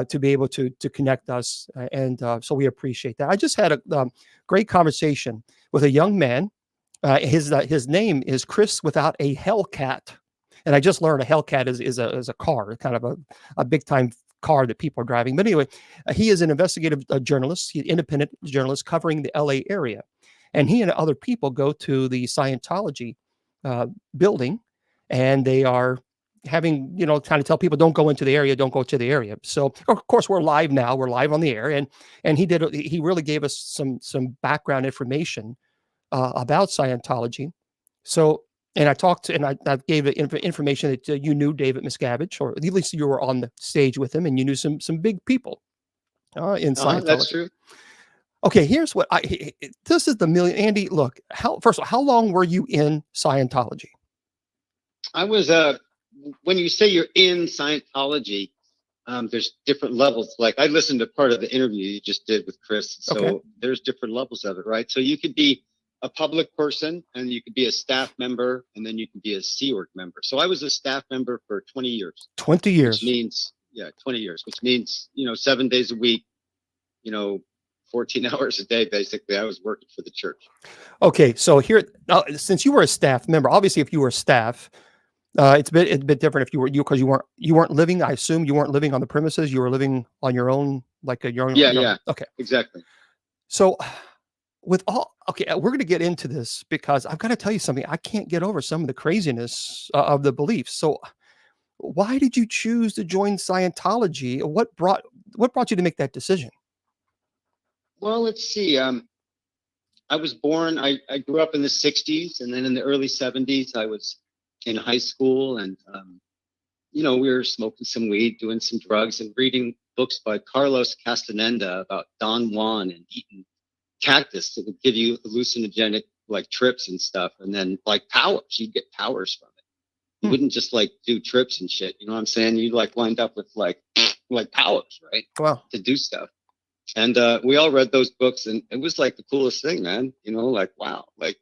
to be able to connect us, and so we appreciate that. I just had a great conversation with a young man. His name is Chris without a Hellcat. And I just learned a Hellcat is a car, kind of a big time car that people are driving. But anyway, he is an investigative journalist, he's an independent journalist covering the LA area. And he and other people go to the Scientology building, and they are having, kind of tell people, don't go into the area, don't go to the area. So of course we're live now, we're live on the air, and he really gave us some background information about Scientology. So, and I talked to, and I gave information that you knew David Miscavige, or at least you were on the stage with him, and you knew some big people in Scientology. That's true. Okay, here's what this is the million. Andy, look, first of all, how long were you in Scientology? I was, when you say you're in Scientology, there's different levels. Like I listened to part of the interview you just did with Chris. So there's different levels of it, right? So you could be a public person, and you could be a staff member, and then you can be a Sea Org member. So I was a staff member for 20 years. 20 years. Which means, 20 years, which means, 7 days a week, 14 hours a day, basically, I was working for the church. Okay. So here, since you were a staff member, obviously if you were staff, it's a bit different if because you weren't living, I assume you weren't living on the premises, you were living on your own, like your own. Yeah. Okay. Exactly. So we're going to get into this because I've got to tell you something. I can't get over some of the craziness of the beliefs. So why did you choose to join Scientology? What brought you to make that decision? Well, let's see. I was born, I grew up in the 60s, and then in the early 70s, I was in high school, and, we were smoking some weed, doing some drugs, and reading books by Carlos Castaneda about Don Juan and eating cactus that would give you hallucinogenic like trips and stuff, and then like powers, you'd get powers from it. You wouldn't just like do trips and shit, you know what I'm saying? You'd like wind up with like powers, right? Wow. To do stuff. And we all read those books, and it was like the coolest thing, man. Like wow, like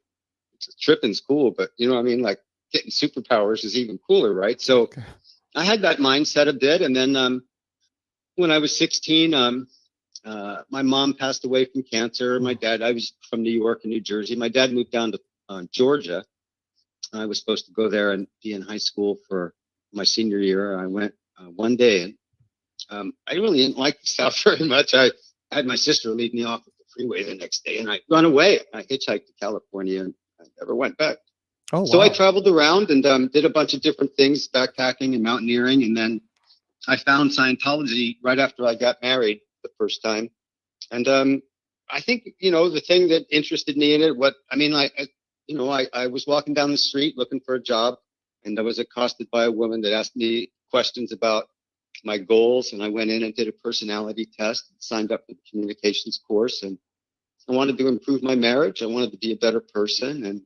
tripping's cool, but you know what I mean, like getting superpowers is even cooler, right? So I had that mindset a bit, and then when I was 16, my mom passed away from cancer. My dad, I was from New York and New Jersey. My dad moved down to Georgia. I was supposed to go there and be in high school for my senior year. I went one day, and I really didn't like the South very much. I had my sister leave me off at the freeway the next day, and I run away. I hitchhiked to California, and I never went back. Oh, wow. So I traveled around and did a bunch of different things, backpacking and mountaineering, and then I found Scientology right after I got married the first time. And I think, the thing that interested me in it, I was walking down the street looking for a job, and I was accosted by a woman that asked me questions about my goals. And I went in and did a personality test, signed up for the communications course. And I wanted to improve my marriage. I wanted to be a better person. And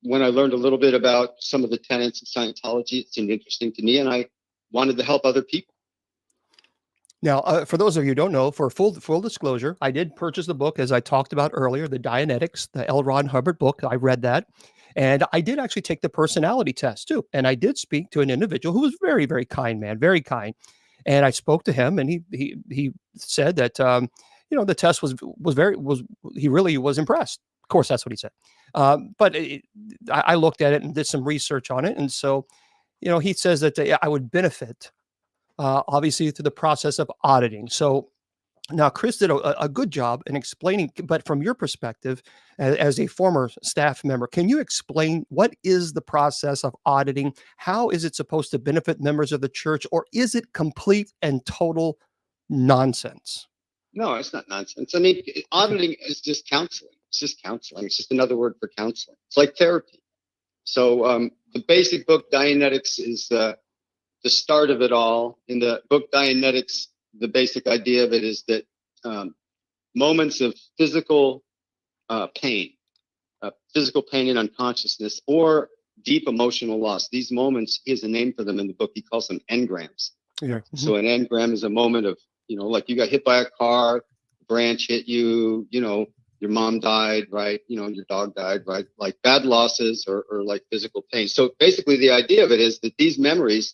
when I learned a little bit about some of the tenets of Scientology, it seemed interesting to me, and I wanted to help other people. Now, for those of you who don't know, for full disclosure, I did purchase the book, as I talked about earlier, the Dianetics, the L. Ron Hubbard book. I read that. And I did actually take the personality test too. And I did speak to an individual who was very, very kind, man, very kind. And I spoke to him, and he said that, the test he really was impressed. Of course, that's what he said. But I looked at it and did some research on it. And so, he says that I would benefit, obviously, through the process of auditing. So now Chris did a good job in explaining, but from your perspective as a former staff member, can you explain what is the process of auditing? How is it supposed to benefit members of the church, or is it complete and total nonsense? No, it's not nonsense. I mean, auditing is just counseling. It's just counseling. It's just another word for counseling. It's like therapy. So the basic book, Dianetics, is the start of it all. In the book Dianetics, the basic idea of it is that moments of physical pain and unconsciousness, or deep emotional loss, these moments, he has a name for them in the book. He calls them engrams. Yeah. Mm-hmm. So an engram is a moment of, like you got hit by a car, branch hit you, your mom died, right? Your dog died, right? Like bad losses or like physical pain. So basically the idea of it is that these memories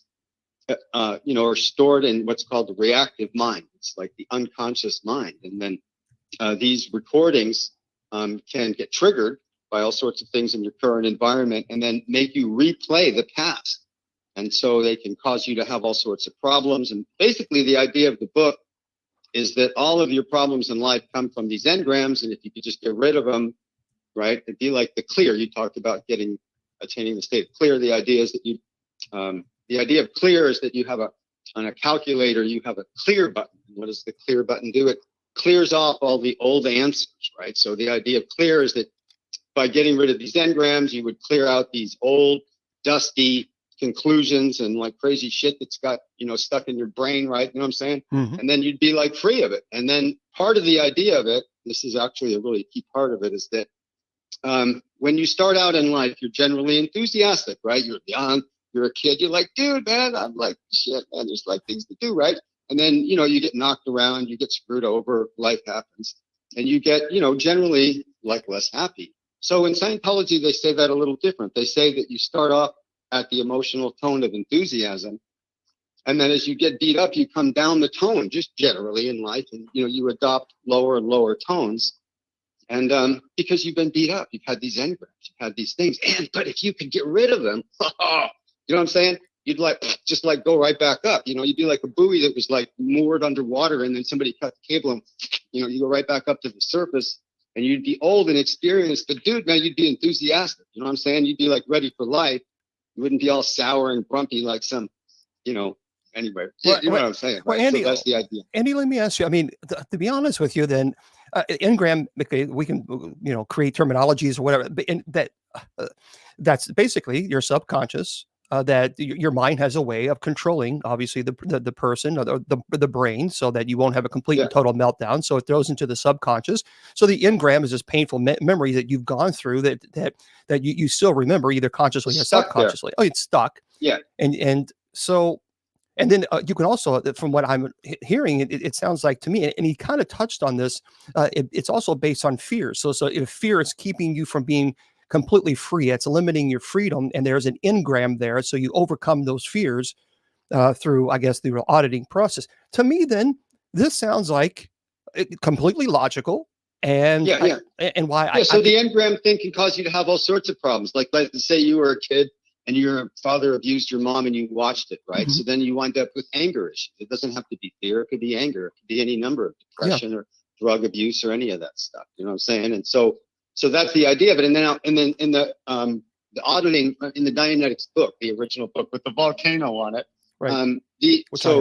are stored in what's called the reactive mind. It's like the unconscious mind. And then these recordings can get triggered by all sorts of things in your current environment, and then make you replay the past. And so they can cause you to have all sorts of problems. And basically the idea of the book is that all of your problems in life come from these engrams. And if you could just get rid of them, right, it'd be like the clear. You talked about attaining the state of clear. The idea is that you The idea of clear is that you have on a calculator, you have a clear button. What does the clear button do? It clears off all the old answers, right? So the idea of clear is that by getting rid of these engrams, you would clear out these old, dusty conclusions and like crazy shit that's got, stuck in your brain, right? You know what I'm saying? Mhm. And then you'd be like free of it. And then part of the idea of it, this is actually a really key part of it, is that when you start out in life, you're generally enthusiastic, right? You're young, you're a kid, you're like, dude, man, I'm like, shit, man, there's like things to do, right? And then, you get knocked around, you get screwed over, life happens, and you get, generally like less happy. So in Scientology, they say that a little different. They say that you start off at the emotional tone of enthusiasm, and then as you get beat up, you come down the tone, just generally in life, and you adopt lower and lower tones. And because you've been beat up, you've had these engrams, you've had these things, but if you could get rid of them, you know what I'm saying? You'd just go right back up. You'd be like a buoy that was like moored underwater, and then somebody cut the cable, and you go right back up to the surface, and you'd be old and experienced, but dude, man, you'd be enthusiastic. You know what I'm saying? You'd be like ready for life. You wouldn't be all sour and grumpy like some, anyway. Well, you know what I'm saying? Right? Well, Andy, so that's the idea. Andy, let me ask you. I mean, to be honest with you, then engram, okay, we can create terminologies or whatever, but that's basically your subconscious. That your mind has a way of controlling, obviously, the person or the brain, so that you won't have a complete and total meltdown. So it throws into the subconscious. So the engram is this painful memory that you've gone through that you still remember, either consciously or subconsciously. Oh, it's stuck. Yeah. And so. And then you can also, from what I'm hearing, it sounds like to me, and he kind of touched on this, it's also based on fear. So if fear is keeping you from being completely free, it's limiting your freedom, and there's an engram there. So you overcome those fears through, I guess, the auditing process. To me, then, this sounds like completely logical. And and why so the engram thing can cause you to have all sorts of problems. Like, let's say you were a kid and your father abused your mom and you watched it, right? Mm-hmm. So then you wind up with anger issues. It doesn't have to be fear. It could be anger. It could be any number of depression or drug abuse or any of that stuff. You know what I'm saying? And so that's the idea of it. And then in the auditing, in the Dianetics book, the original book with the volcano on it, right.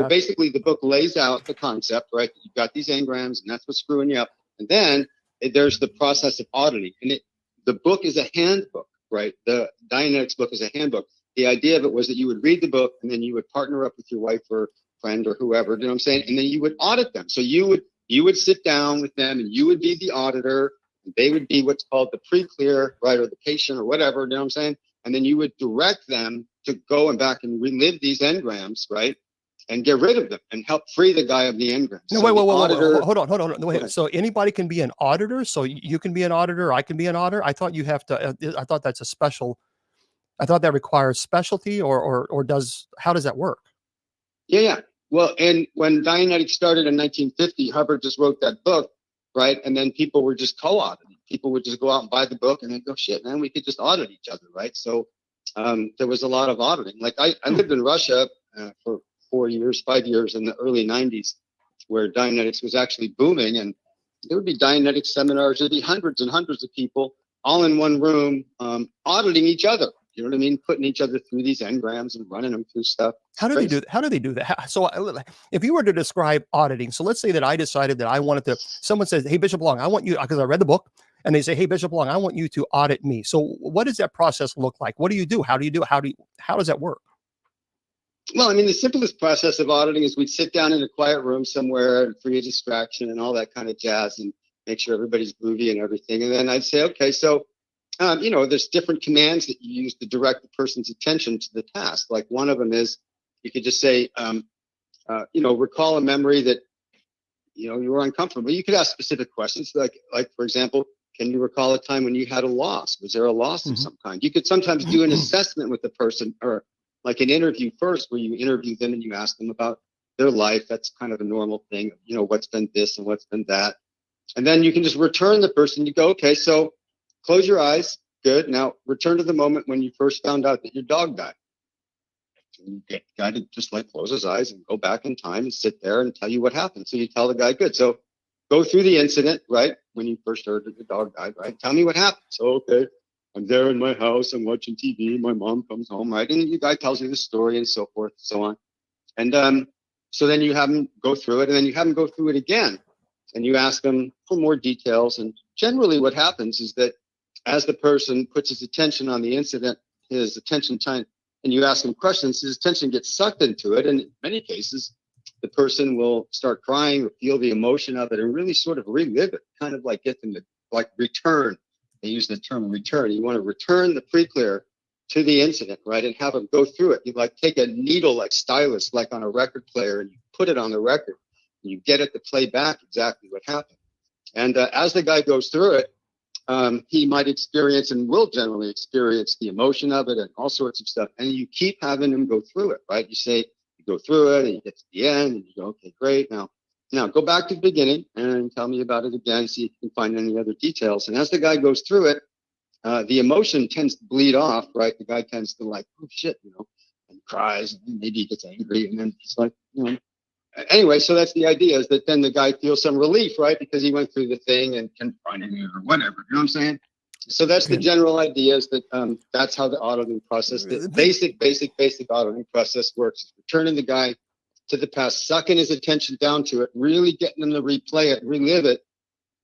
Basically the book lays out the concept, right? You've got these engrams and that's what's screwing you up. And then there's the process of auditing. And the book is a handbook. Right. The Dianetics book is a handbook. The idea of it was that you would read the book and then you would partner up with your wife or friend or whoever, you know what I'm saying? And then you would audit them. So you would sit down with them and you would be the auditor. And they would be what's called the pre-clear, right? Or the patient or whatever, you know what I'm saying? And then you would direct them to go and back and relive these engrams, right? And get rid of them and help free the guy of the engrams. No, wait, hold on. Wait, so anybody can be an auditor? So you can be an auditor, I can be an auditor? I thought you have to, I thought that's I thought that requires specialty or how does that work? Yeah. Well, and when Dianetics started in 1950, Hubbard just wrote that book, right? And then people were just co-auditing. People would just go out and buy the book and then go, shit, man, we could just audit each other, right? So there was a lot of auditing. Like I lived in Russia for 5 years in the early 90s, where Dianetics was actually booming, and there would be Dianetics seminars. There'd be hundreds and hundreds of people all in one room auditing each other. You know what I mean? Putting each other through these engrams and running them through stuff. How do they do that? So if you were to describe auditing, so let's say that I decided that I wanted to, someone says, hey, Bishop Long, I want you, because I read the book, and they say, hey, Bishop Long, I want you to audit me. So what does that process look like? What do you do? How do you do it? How does that work? Well, I mean, the simplest process of auditing is we'd sit down in a quiet room somewhere and free a distraction and all that kind of jazz and make sure everybody's groovy and everything. And then I'd say, okay, so, there's different commands that you use to direct the person's attention to the task. Like one of them is you could just say, recall a memory that, you were uncomfortable. You could ask specific questions like, for example, can you recall a time when you had a loss? Was there a loss of some kind? You could sometimes do an assessment with the person, or like an interview first, where you interview them and you ask them about their life. That's kind of a normal thing. What's been this and what's been that. And then you can just return the person. You go, okay, so close your eyes. Good. Now return to the moment when you first found out that your dog died. And you get the guy to just close his eyes and go back in time and sit there and tell you what happened. So you tell the guy, good. So go through the incident, right? When you first heard that the dog died, right? Tell me what happened. So, okay. I'm there in my house, I'm watching TV, my mom comes home, right? And the guy tells you the story and so forth and so on. And so then you have him go through it, and then you have him go through it again. And you ask him for more details. And generally what happens is that as the person puts his attention on the incident, his attention time, and you ask him questions, his attention gets sucked into it. And in many cases, the person will start crying or feel the emotion of it and really sort of relive it, kind of like get them to like return. They use the term return. You want to return the pre-clear to the incident, right? And have them go through it. You like take a needle like stylus, like on a record player, and you put it on the record. And you get it to play back exactly what happened. And as the guy goes through it, he might experience and will generally experience the emotion of it and all sorts of stuff. And you keep having him go through it, right? You say, you go through it and you get to the end and you go, okay, great. Now go back to the beginning and tell me about it again, see if you can find any other details. And as the guy goes through it, the emotion tends to bleed off, right? The guy tends to like, oh shit, and cries, and maybe he gets angry, and then it's like, Anyway, so that's the idea, is that then the guy feels some relief, right? Because he went through the thing and confronting it or whatever, you know what I'm saying? So that's the general idea, is that that's how the auditing process, the basic auditing process works, is returning the guy to the past, sucking his attention down to it, really getting him to replay it, relive it,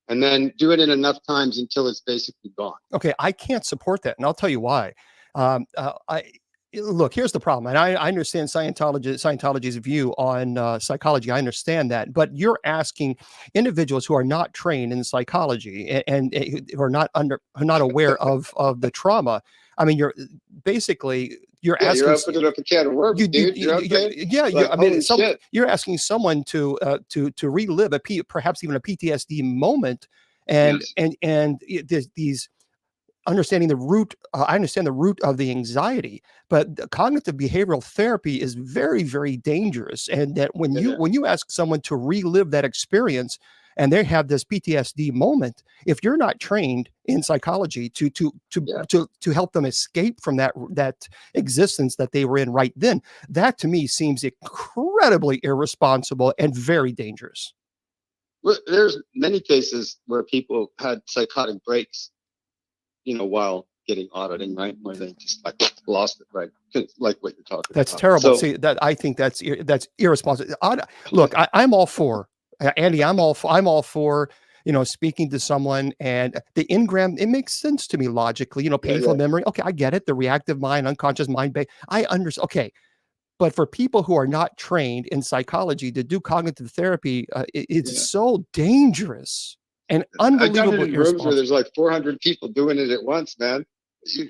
and then do it in enough times until it's basically gone. Okay, I can't support that, and I'll tell you why. Look, here's the problem, and I understand Scientology's view on psychology. I understand that, but you're asking individuals who are not trained in psychology and who are not aware of the trauma. I mean, you're asking. You're opening up a can of worms, dude. You're asking someone to relive perhaps even a PTSD moment, and these. Understanding the root, I understand the root of the anxiety, but cognitive behavioral therapy is very, very dangerous. And that when you ask someone to relive that experience, and they have this PTSD moment, if you're not trained in psychology to help them escape from that existence that they were in right then, that to me seems incredibly irresponsible and very dangerous. Well, there's many cases where people had psychotic breaks, while getting auditing, right? Where they just like lost it, right? Like what you're talking about. That's terrible. See, I think that's irresponsible. Look, I'm all for, Andy, I'm all for, speaking to someone, and the engram, it makes sense to me logically, painful memory. Okay, I get it. The reactive mind, unconscious mind, I understand. Okay. But for people who are not trained in psychology to do cognitive therapy, it's so dangerous. And unbelievable. I've done it in rooms where there's like 400 people doing it at once, man. You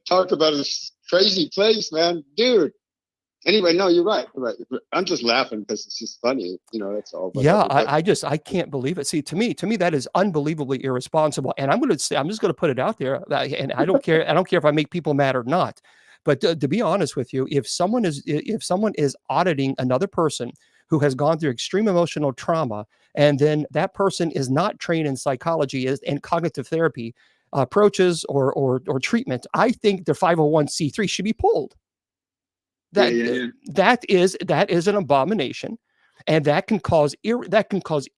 talk about a crazy place, man, dude. Anyway, no, you're right. I'm just laughing because it's just funny, that's all. But I can't believe it. See, to me, that is unbelievably irresponsible. And I'm just going to put it out there. And I don't care. I don't care if I make people mad or not. But to be honest with you, if someone is auditing another person who has gone through extreme emotional trauma, and then that person is not trained in psychology and cognitive therapy approaches or treatment, I think their 501c3 should be pulled. That is an abomination, and that can cause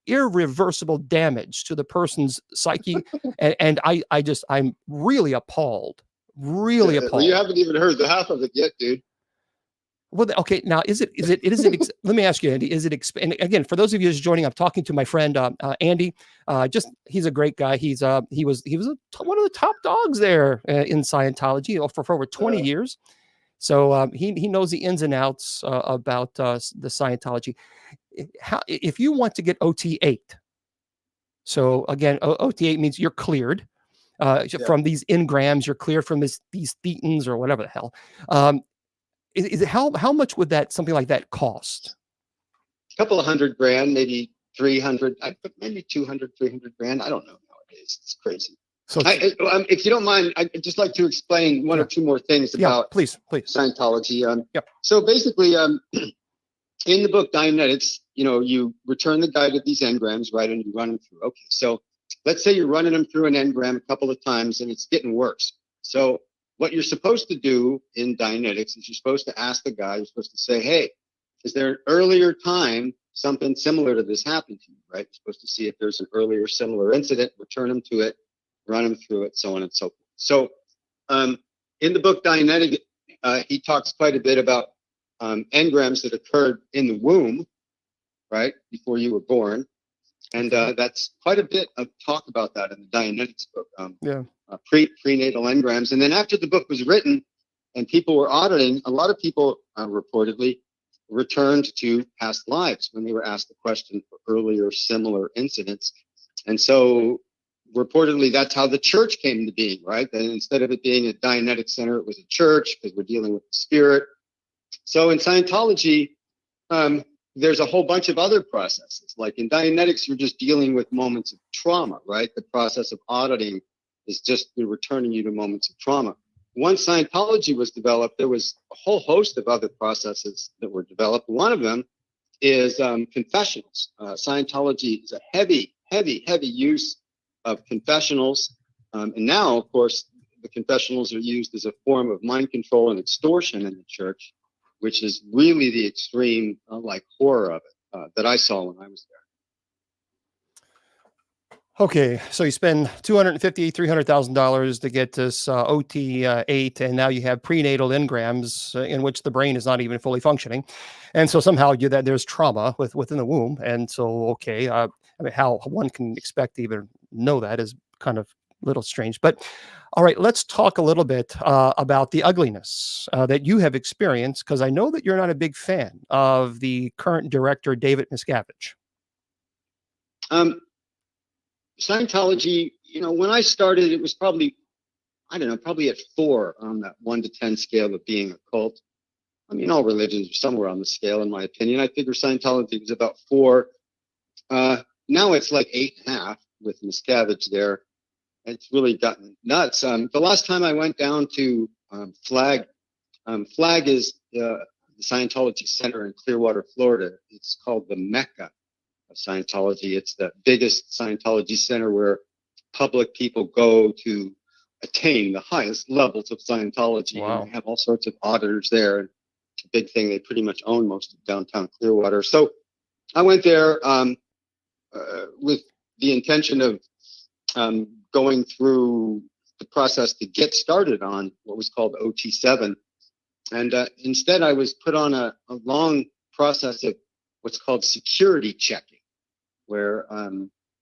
irreversible damage to the person's psyche. and I'm really appalled. Really appalled. Well, you haven't even heard the half of it yet, dude. Well, okay. Now, let me ask you, Andy, and again, for those of you just joining, I'm talking to my friend, Andy, he's a great guy. He was one of the top dogs there in Scientology for over 20 years. So he knows the ins and outs about the Scientology. If you want to get OT8, so again, OT8 means you're cleared from these engrams, you're cleared from these thetans or whatever the hell. How much would something like that cost? A couple of $100,000, maybe 300, maybe 200, 300 grand. I don't know nowadays. It's crazy. So if you don't mind, I'd just like to explain one or two more things about please. Scientology. So basically, in the book Dianetics, you return the guy to these engrams, right, and you run them through. Okay, so let's say you're running them through an engram a couple of times and it's getting worse. So what you're supposed to do in Dianetics is you're supposed to ask the guy, you're supposed to say, hey, is there an earlier time something similar to this happened to you, right? You're supposed to see if there's an earlier similar incident, return them to it, run them through it, so on and so forth. So in the book Dianetic, he talks quite a bit about engrams that occurred in the womb, right, before you were born. And that's quite a bit of talk about that in the Dianetics book, prenatal engrams. And then after the book was written and people were auditing, a lot of people reportedly returned to past lives when they were asked the question for earlier similar incidents. And so reportedly, that's how the church came to being, right? That instead of it being a Dianetic center, it was a church because we're dealing with the spirit. So in Scientology, there's a whole bunch of other processes. Like in Dianetics, you're just dealing with moments of trauma, right? The process of auditing is just returning you to moments of trauma. Once Scientology was developed, there was a whole host of other processes that were developed. One of them is confessionals. Scientology is a heavy use of confessionals. And now, of course, the confessionals are used as a form of mind control and extortion in the church, which is really the extreme horror of it that I saw when I was there. Okay, so you spend $250,000, $300,000 to get this OT8, and now you have prenatal engrams in which the brain is not even fully functioning, and so somehow there's trauma within the womb, and so I mean, how one can expect to even know that is kind of a little strange. But all right, let's talk a little bit about the ugliness that you have experienced, because I know that you're not a big fan of the current director, David Miscavige. Scientology, when I started, it was probably at 4 on that 1 to 10 scale of being a cult. I mean, all religions are somewhere on the scale, in my opinion. I figure Scientology was about 4. Now it's like 8.5 with Miscavige there. It's really gotten nuts. The last time I went down to Flag is the Scientology Center in Clearwater, Florida. It's called the Mecca of Scientology. It's the biggest Scientology center where public people go to attain the highest levels of Scientology. Wow. And they have all sorts of auditors there. It's a big thing. They pretty much own most of downtown Clearwater. So I went there with the intention of going through the process to get started on what was called OT7. And instead, I was put on a long process of what's called security checking, where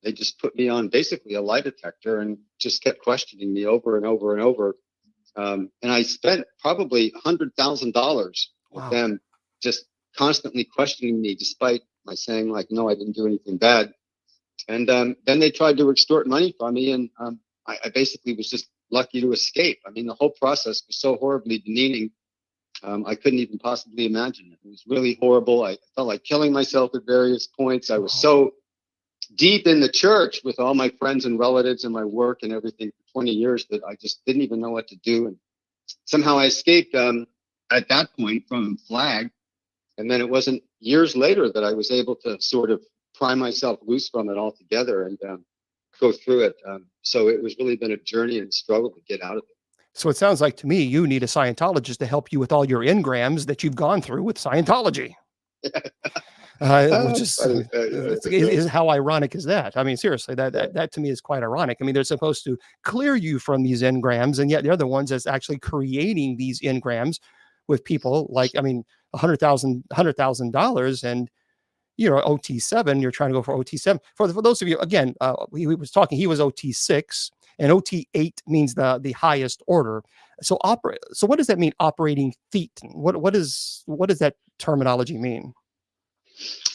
they just put me on basically a lie detector and just kept questioning me over and over and over. And I spent probably $100,000 with them just constantly questioning me, despite my saying, no, I didn't do anything bad. And then they tried to extort money from me, and I basically was just lucky to escape. I mean, the whole process was so horribly demeaning. I couldn't even possibly imagine it. It was really horrible. I felt like killing myself at various points. I was so deep in the church with all my friends and relatives and my work and everything for 20 years that I just didn't even know what to do. And somehow I escaped at that point from Flag. And then it wasn't years later that I was able to sort of pry myself loose from it altogether and go through it. So it was really been a journey and struggle to get out of it. So it sounds like to me you need a Scientologist to help you with all your engrams that you've gone through with Scientology. How ironic is that? I mean, seriously, that to me is quite ironic. I mean, they're supposed to clear you from these engrams, and yet they're the ones that's actually creating these engrams with people $100,000, and OT7. You're trying to go for OT7. For those of you, again, he was talking. He was OT6. And OT8 means the highest order. So what does that mean? Operating thetan. What does that terminology mean?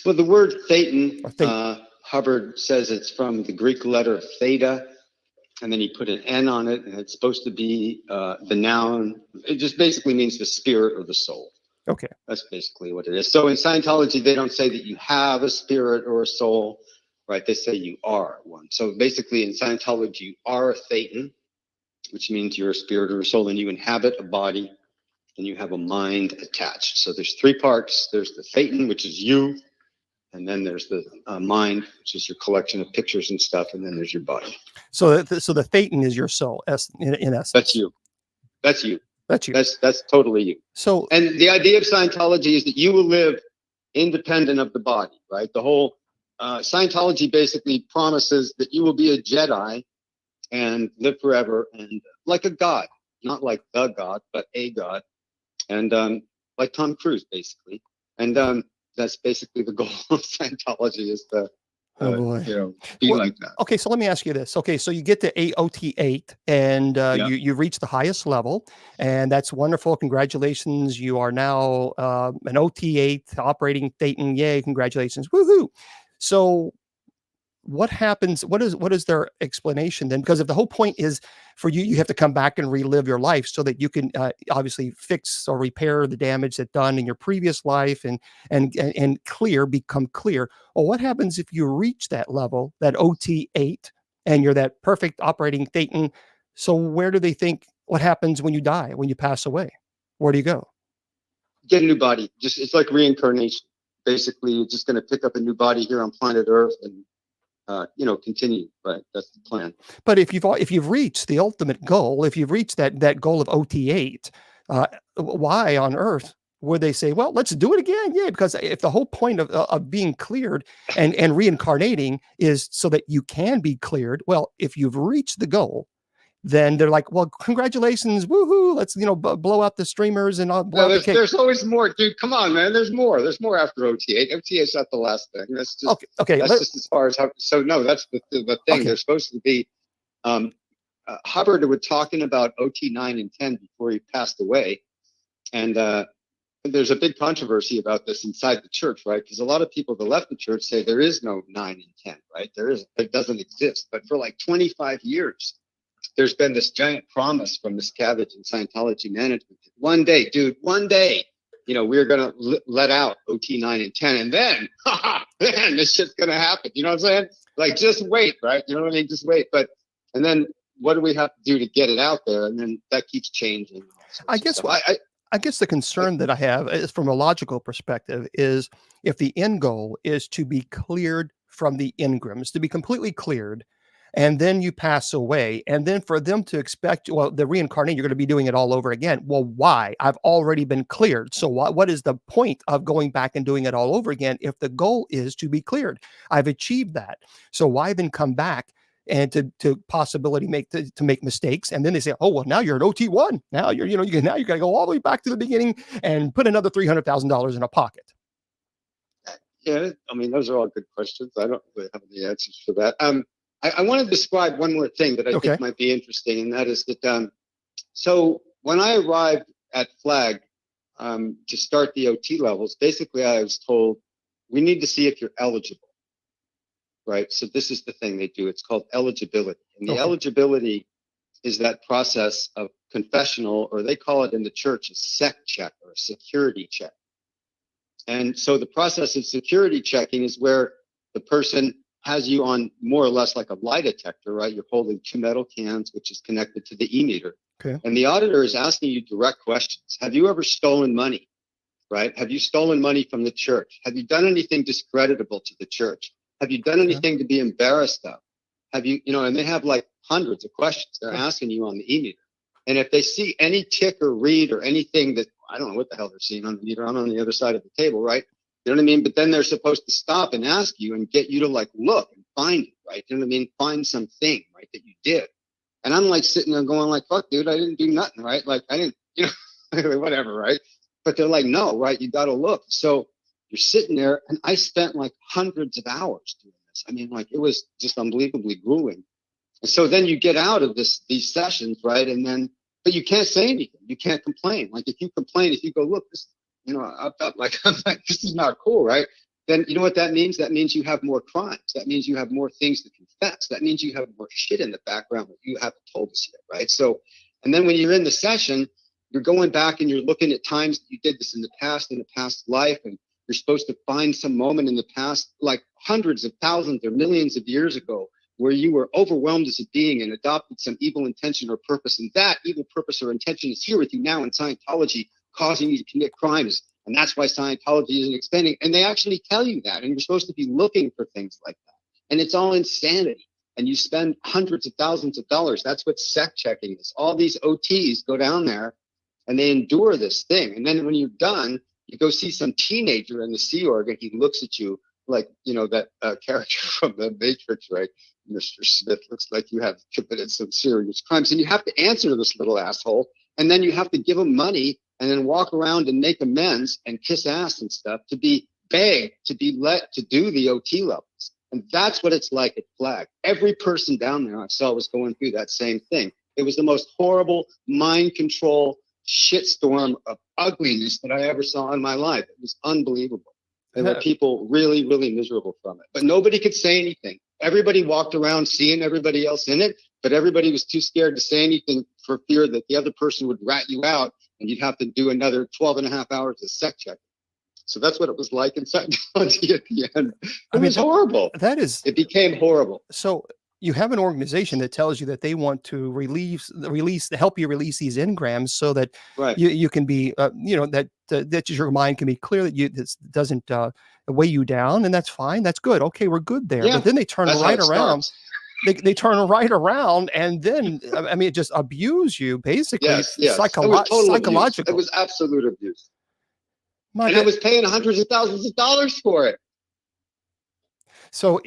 Well, the word thetan, Hubbard says it's from the Greek letter theta, and then he put an N on it, and it's supposed to be the noun. It just basically means the spirit or the soul. Okay, that's basically what it is. So in Scientology, they don't say that you have a spirit or a soul. Right, they say you are one. So basically in Scientology, you are a thetan, which means you're a spirit or a soul, and you inhabit a body, and you have a mind attached. So there's 3 parts. There's the thetan, which is you, and then there's the mind, which is your collection of pictures and stuff, and then there's your body. So the thetan is your soul, in essence. That's you. That's you. That's you. That's totally you. So, and the idea of Scientology is that you will live independent of the body, right? The whole Scientology basically promises that you will be a Jedi and live forever, and like a god, not like the god, but a god, and like Tom Cruise, basically. And that's basically the goal of Scientology, is to Oh boy. be Well, like that. okay, so let me ask you this. Okay, so you get to AOT8 and Yeah. you've reached the highest level, and that's wonderful. Congratulations. You are now an OT8 operating Thetan. Yay, congratulations. Woohoo. So what happens? What is their explanation then? Because if the whole point is for you, you have to come back and relive your life so that you can obviously fix or repair the damage that's done in your previous life and become clear. Well, what happens if you reach that level, that OT8, and you're that perfect operating Thetan? So where do they think, what happens when you die, when you pass away? Where do you go? Get a new body. Just, it's like reincarnation. Basically, you're just going to pick up a new body here on planet Earth and continue. Right, that's the plan. But if you've reached the ultimate goal, if you've reached that goal of OT8, why on earth would they say, well, let's do it again? Yeah, because if the whole point of being cleared and reincarnating is so that you can be cleared, well, if you've reached the goal, then they're like, well, congratulations, woohoo! Let's blow out the streamers and blow out the cake. There's always more, dude. Come on, man. There's more. There's more after OT8. OT8 is not the last thing. That's just okay. That's just as far as how. So no, that's the thing. Okay. There's supposed to be. Hubbard was talking about OT9 and 10 before he passed away, and there's a big controversy about this inside the church, right? Because a lot of people that left the church say there is no 9 and 10, right? It doesn't exist. But for like 25 years. There's been this giant promise from Miscavige and Scientology management. One day, we're going to let out OT9 and 10. And then, then this shit's going to happen. You know what I'm saying? Like, just wait, right? You know what I mean? Just wait. And then what do we have to do to get it out there? And then that keeps changing. I guess the concern that I have is from a logical perspective is if the end goal is to be cleared from the engrams, to be completely cleared, and then you pass away, and then for them to expect, well, the reincarnate, you're going to be doing it all over again. Well, why? I've already been cleared. So what is the point of going back and doing it all over again if the goal is to be cleared? I've achieved that. So why then come back and to possibility to make mistakes? And then they say, oh, well, now you're an OT1. Now you're got to go all the way back to the beginning and put another $300,000 in a pocket. Yeah, I mean, those are all good questions. I don't really have any answers for that. I want to describe one more thing that I think might be interesting, and that is that, so when I arrived at Flag to start the OT levels, basically I was told, we need to see if you're eligible, right? So this is the thing they do. It's called eligibility. And the eligibility is that process of confessional, or they call it in the church a sec check or a security check. And so the process of security checking is where the person has you on more or less like a lie detector, right? You're holding 2 metal cans, which is connected to the e-meter. Okay. And the auditor is asking you direct questions. Have you ever stolen money, right? Have you stolen money from the church? Have you done anything discreditable to the church? Have you done anything to be embarrassed of? Have you, and they have like hundreds of questions they're asking you on the e-meter. And if they see any tick or read or anything that, I don't know what the hell they're seeing on the meter, I'm on the other side of the table, right? You know what I mean? But then they're supposed to stop and ask you and get you to like look and find it, right? You know what I mean? Find something, right, that you did. And I'm like sitting there going like, fuck, dude, I didn't do nothing, right? Like I didn't, whatever, right? But they're like, no, right? You got to look. So you're sitting there, and I spent like hundreds of hours doing this. I mean, like it was just unbelievably grueling. And so then you get out of these sessions, right? And then, but you can't say anything. You can't complain. Like if you complain, if you go, look, this, I felt like, I'm like, this is not cool, right? Then you know what that means? That means you have more crimes. That means you have more things to confess. That means you have more shit in the background that you haven't told us yet, right? So, and then when you're in the session, you're going back and you're looking at times that you did this in the past life, and you're supposed to find some moment in the past, like hundreds of thousands or millions of years ago, where you were overwhelmed as a being and adopted some evil intention or purpose. And that evil purpose or intention is here with you now in Scientology, causing you to commit crimes. And that's why Scientology isn't expanding. And they actually tell you that. And you're supposed to be looking for things like that. And it's all insanity. And you spend hundreds of thousands of dollars. That's what sec checking is. All these OTs go down there and they endure this thing. And then when you're done, you go see some teenager in the Sea Org and he looks at you like, that character from the Matrix, right? Mr. Smith, looks like you have committed some serious crimes, and you have to answer to this little asshole, and then you have to give him money and then walk around and make amends and kiss ass and stuff to be begged to be let to do the OT levels. And that's what it's like at Flag. Every person down there I saw was going through that same thing. It was the most horrible mind control shitstorm of ugliness that I ever saw in my life. It was unbelievable. There were people really, really miserable from it, but nobody could say anything. Everybody walked around seeing everybody else in it, but everybody was too scared to say anything for fear that the other person would rat you out and you'd have to do another 12 and a half hours of sec check. So that's what it was like in Scientology at the end. It was horrible. It became horrible. So you have an organization that tells you that they want to help you release these engrams so that you can be, that your mind can be clear, that this doesn't weigh you down, and that's fine. That's good. Okay, we're good there. Yeah, but then they turn right around. They turn right around, and then it just abuse you basically. Yes. Psychological. It was absolute abuse. And I was paying hundreds of thousands of dollars for it. So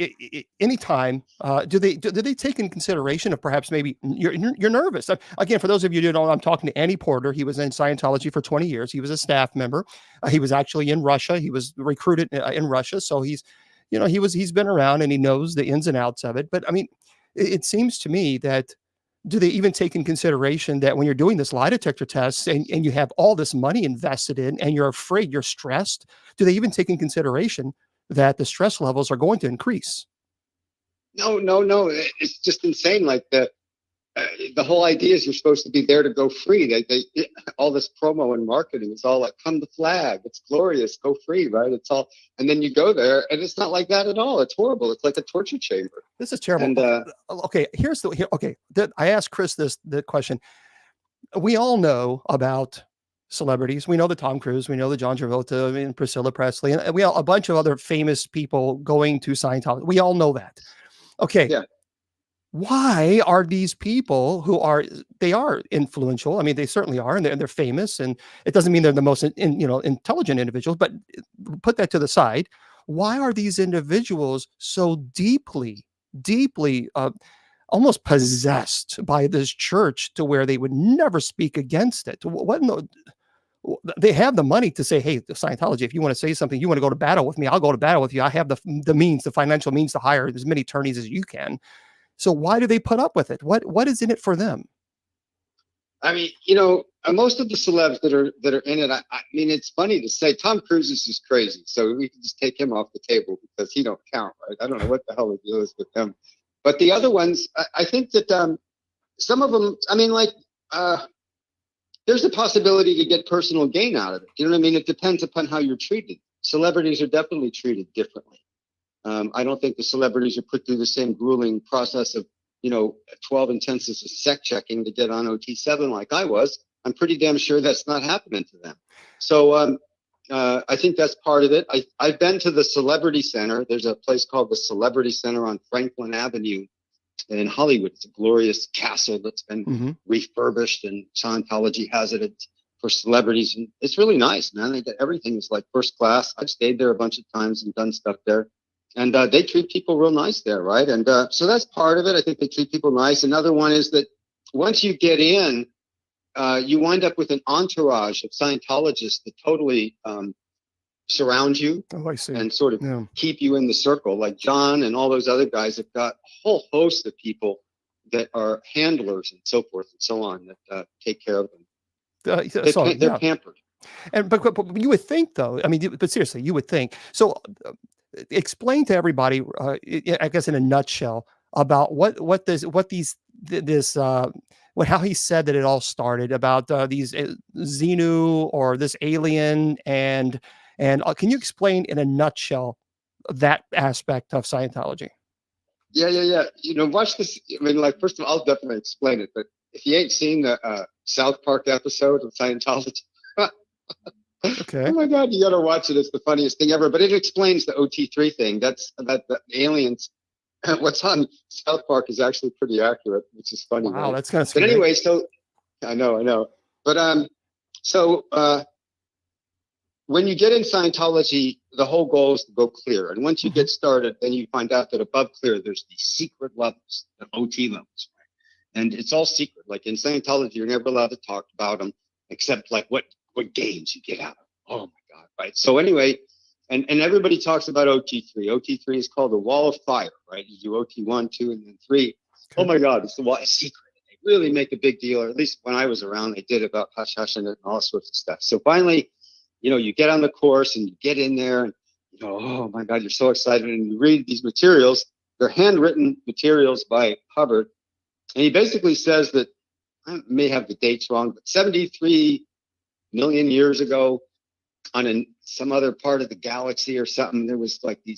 anytime, do they take in consideration of perhaps maybe you're nervous? Again, for those of you who don't know, I'm talking to Annie Porter. He was in Scientology for 20 years. He was a staff member. He was actually in Russia. He was recruited in Russia. So he's been around and he knows the ins and outs of it. But it seems to me that, do they even take in consideration that when you're doing this lie detector test and you have all this money invested in and you're afraid, you're stressed, do they even take in consideration that the stress levels are going to increase? No. It's just insane. Like the whole idea is you're supposed to be there to go free. They all this promo and marketing is all like, come to Flag. It's glorious. Go free, right? It's all, and then you go there and it's not like that at all. It's horrible. It's like a torture chamber. This is terrible. And, I asked Chris the question. We all know about celebrities. We know the Tom Cruise, we know the John Travolta and Priscilla Presley, and we all, a bunch of other famous people going to Scientology. We all know that. Okay. Yeah. Why are these people they are influential? They certainly are, and they're famous, and it doesn't mean they're the most intelligent individuals, but put that to the side. Why are these individuals so deeply almost possessed by this church to where they would never speak against it? They have the money to say, hey, Scientology, if you want to say something, you want to go to battle with me, I'll go to battle with you. I have the means, the financial means to hire as many attorneys as you can. So why do they put up with it? What is in it for them? Most of the celebs that are in it, it's funny to say Tom Cruise is just crazy. So we can just take him off the table because he don't count, right? I don't know what the hell the deal is with them. But the other ones, I think that some of them, there's a possibility to get personal gain out of it. You know what I mean? It depends upon how you're treated. Celebrities are definitely treated differently. I don't think the celebrities are put through the same grueling process of, 12 intensives of sec checking to get on OT7 like I was. I'm pretty damn sure that's not happening to them. So I think that's part of it. I've been to the Celebrity Center. There's a place called the Celebrity Center on Franklin Avenue in Hollywood. It's a glorious castle that's been refurbished, and Scientology has it for celebrities. And it's really nice, man. They get everything is like first class. I've stayed there a bunch of times and done stuff there. And they treat people real nice there, right? And so that's part of it. I think they treat people nice. Another one is that once you get in, you wind up with an entourage of Scientologists that totally surround you and sort of keep you in the circle. Like John and all those other guys have got a whole host of people that are handlers and so forth and so on that take care of them. They're pampered. And but you would think, though, but seriously, you would think. So explain to everybody, I guess in a nutshell, about how he said that it all started, about these Xenu or this alien, and can you explain in a nutshell that aspect of Scientology? Yeah. Watch this. First of all, I'll definitely explain it, but if you ain't seen the South Park episode of Scientology, okay. Oh my God, you gotta watch it. It's the funniest thing ever. But it explains the OT3 thing. That's that the aliens. What's on South Park is actually pretty accurate, which is funny. Wow, right? That's kind of scary. But anyway, so I know. But when you get in Scientology, the whole goal is to go clear. And once you Mhm. get started, then you find out that above clear, there's these secret levels, the OT levels. Right? And it's all secret. Like in Scientology, you're never allowed to talk about them, except like what gains you get out of them. Oh my God, right? So anyway, and everybody talks about OT3. OT3 is called the wall of fire, right? You do OT1, 2, and then 3. Okay. Oh my God, it's the wall. It's secret. They really make a big deal, or at least when I was around, they did about hush hush and all sorts of stuff. So finally, you get on the course and you get in there and oh my God, you're so excited. And you read these materials. They're handwritten materials by Hubbard. And he basically says that, I may have the dates wrong, but 73 million years ago on some other part of the galaxy or something, there was like a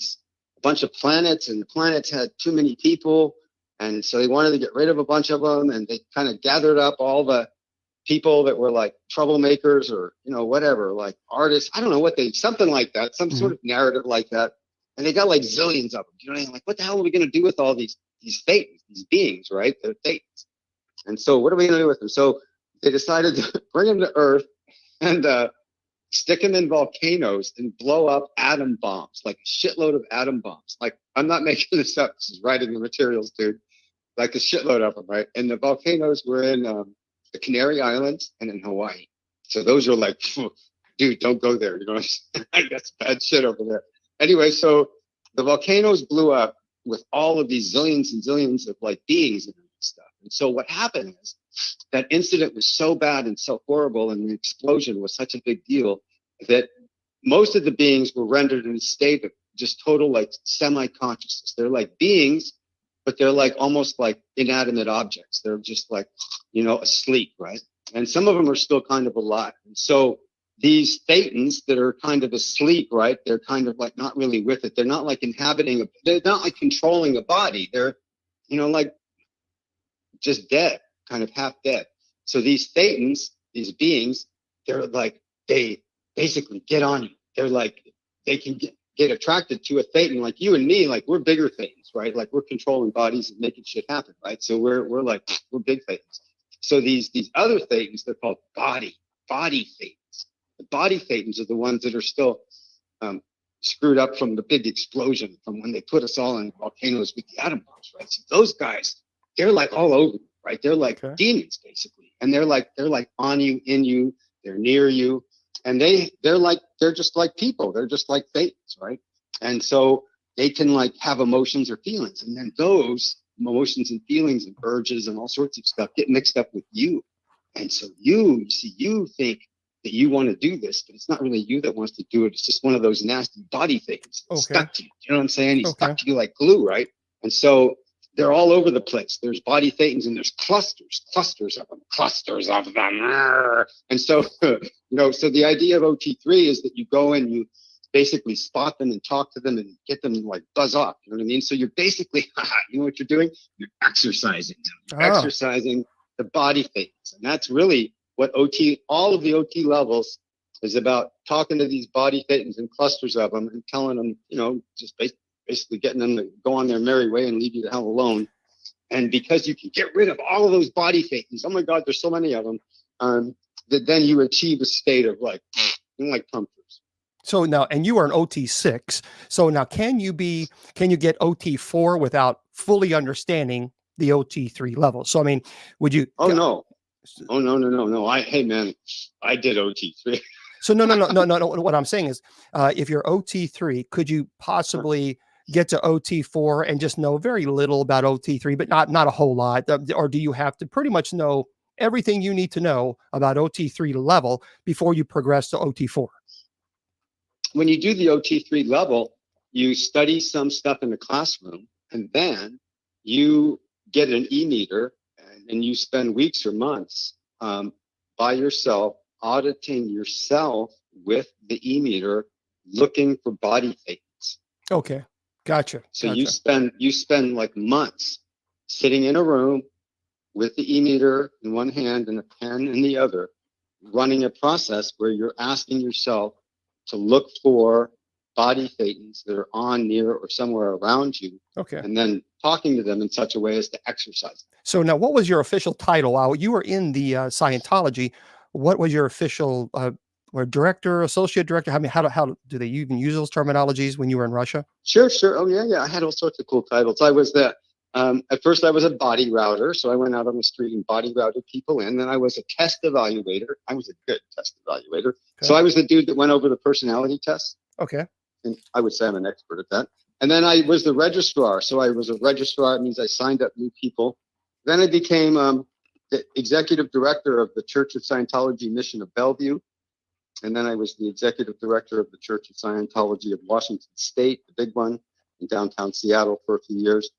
bunch of planets, and the planets had too many people. And so they wanted to get rid of a bunch of them. And they kind of gathered up all the people that were like troublemakers or, whatever, like artists. I don't know something like that, some sort of narrative like that. And they got like zillions of them. You know what I mean? Like, what the hell are we going to do with all these thetans, these beings, right? They're thetans. And so what are we going to do with them? So they decided to bring them to Earth and stick them in volcanoes and blow up atom bombs, like a shitload of atom bombs. Like, I'm not making this up. This is right in the materials, dude. Like a shitload of them, right? And the volcanoes were in the Canary Islands and in Hawaii. So those are like, dude, don't go there. That's bad shit over there. Anyway, so the volcanoes blew up with all of these zillions and zillions of like beings and stuff. And so what happened is that incident was so bad and so horrible, and the explosion was such a big deal that most of the beings were rendered in a state of just total like semi-consciousness. They're like beings, but they're like almost like inanimate objects. They're just like, asleep, right? And some of them are still kind of alive. And so these thetans that are kind of asleep, right? They're kind of like not really with it. They're not like they're not like controlling a body. They're, like just dead, kind of half dead. So these thetans, these beings, they're like, they basically get on you. They're like, they can get attracted to a thetan like you and me. Like, we're bigger thetans, right? Like, we're controlling bodies and making shit happen, right? So we're big thetans. So these other thetans, they're called body thetans. The body thetans are the ones that are still screwed up from the big explosion from when they put us all in volcanoes with the atom bombs, right? So those guys, they're like all over, right? They're like demons basically, and they're like on you, in you, they're near you, and they're just like people. They're just like thetans, right? And so they can like have emotions or feelings, and then those emotions and feelings and urges and all sorts of stuff get mixed up with you. And so you think that you want to do this, but it's not really you that wants to do it. It's just one of those nasty body things stuck to you. You know what I'm saying? He's stuck to you like glue, right? And so they're all over the place. There's body thetans, and there's clusters of them. And so, so the idea of OT3 is that you go and you basically spot them and talk to them and get them like buzz off. You know what I mean? So you're basically, you know what you're doing? You're exercising them. You're exercising the body thetans. And that's really what all of the OT levels is about, talking to these body thetans and clusters of them and telling them, just basically getting them to go on their merry way and leave you the hell alone. And because you can get rid of all of those body thetans, oh my God, there's so many of them, that then you achieve a state of like comfort. So now, and you are an OT6. So now can you get OT4 without fully understanding the OT3 level? So, I mean, would you? Oh, no. Hey man, I did OT3. So no. What I'm saying is, if you're OT3, could you possibly get to OT4 and just know very little about OT3, but not a whole lot? Or do you have to pretty much know everything you need to know about OT3 level before you progress to OT4? When you do the OT3 level, you study some stuff in the classroom, and then you get an e-meter, and you spend weeks or months by yourself, auditing yourself with the e-meter, looking for body thetans. Okay, gotcha. So you spend like months sitting in a room with the e-meter in one hand and a pen in the other, running a process where you're asking yourself to look for body thetans that are on, near, or somewhere around you. Okay. And then talking to them in such a way as to exercise. So now, what was your official title? You were in the Scientology. What was your official or director, associate director? I mean, how do they even use those terminologies when you were in Russia? Sure. Oh yeah. I had all sorts of cool titles. I was at first I was a body router, so I went out on the street and body routed people in. Then I was a test evaluator. I was a good test evaluator. Okay. So I was the dude that went over the personality tests. Okay. And I would say I'm an expert at that. And then I was the registrar. So I was a registrar. It means I signed up new people. Then I became the executive director of the Church of Scientology mission of Bellevue. And then I was the executive director of the Church of Scientology of Washington State, the big one, in downtown Seattle for a few years.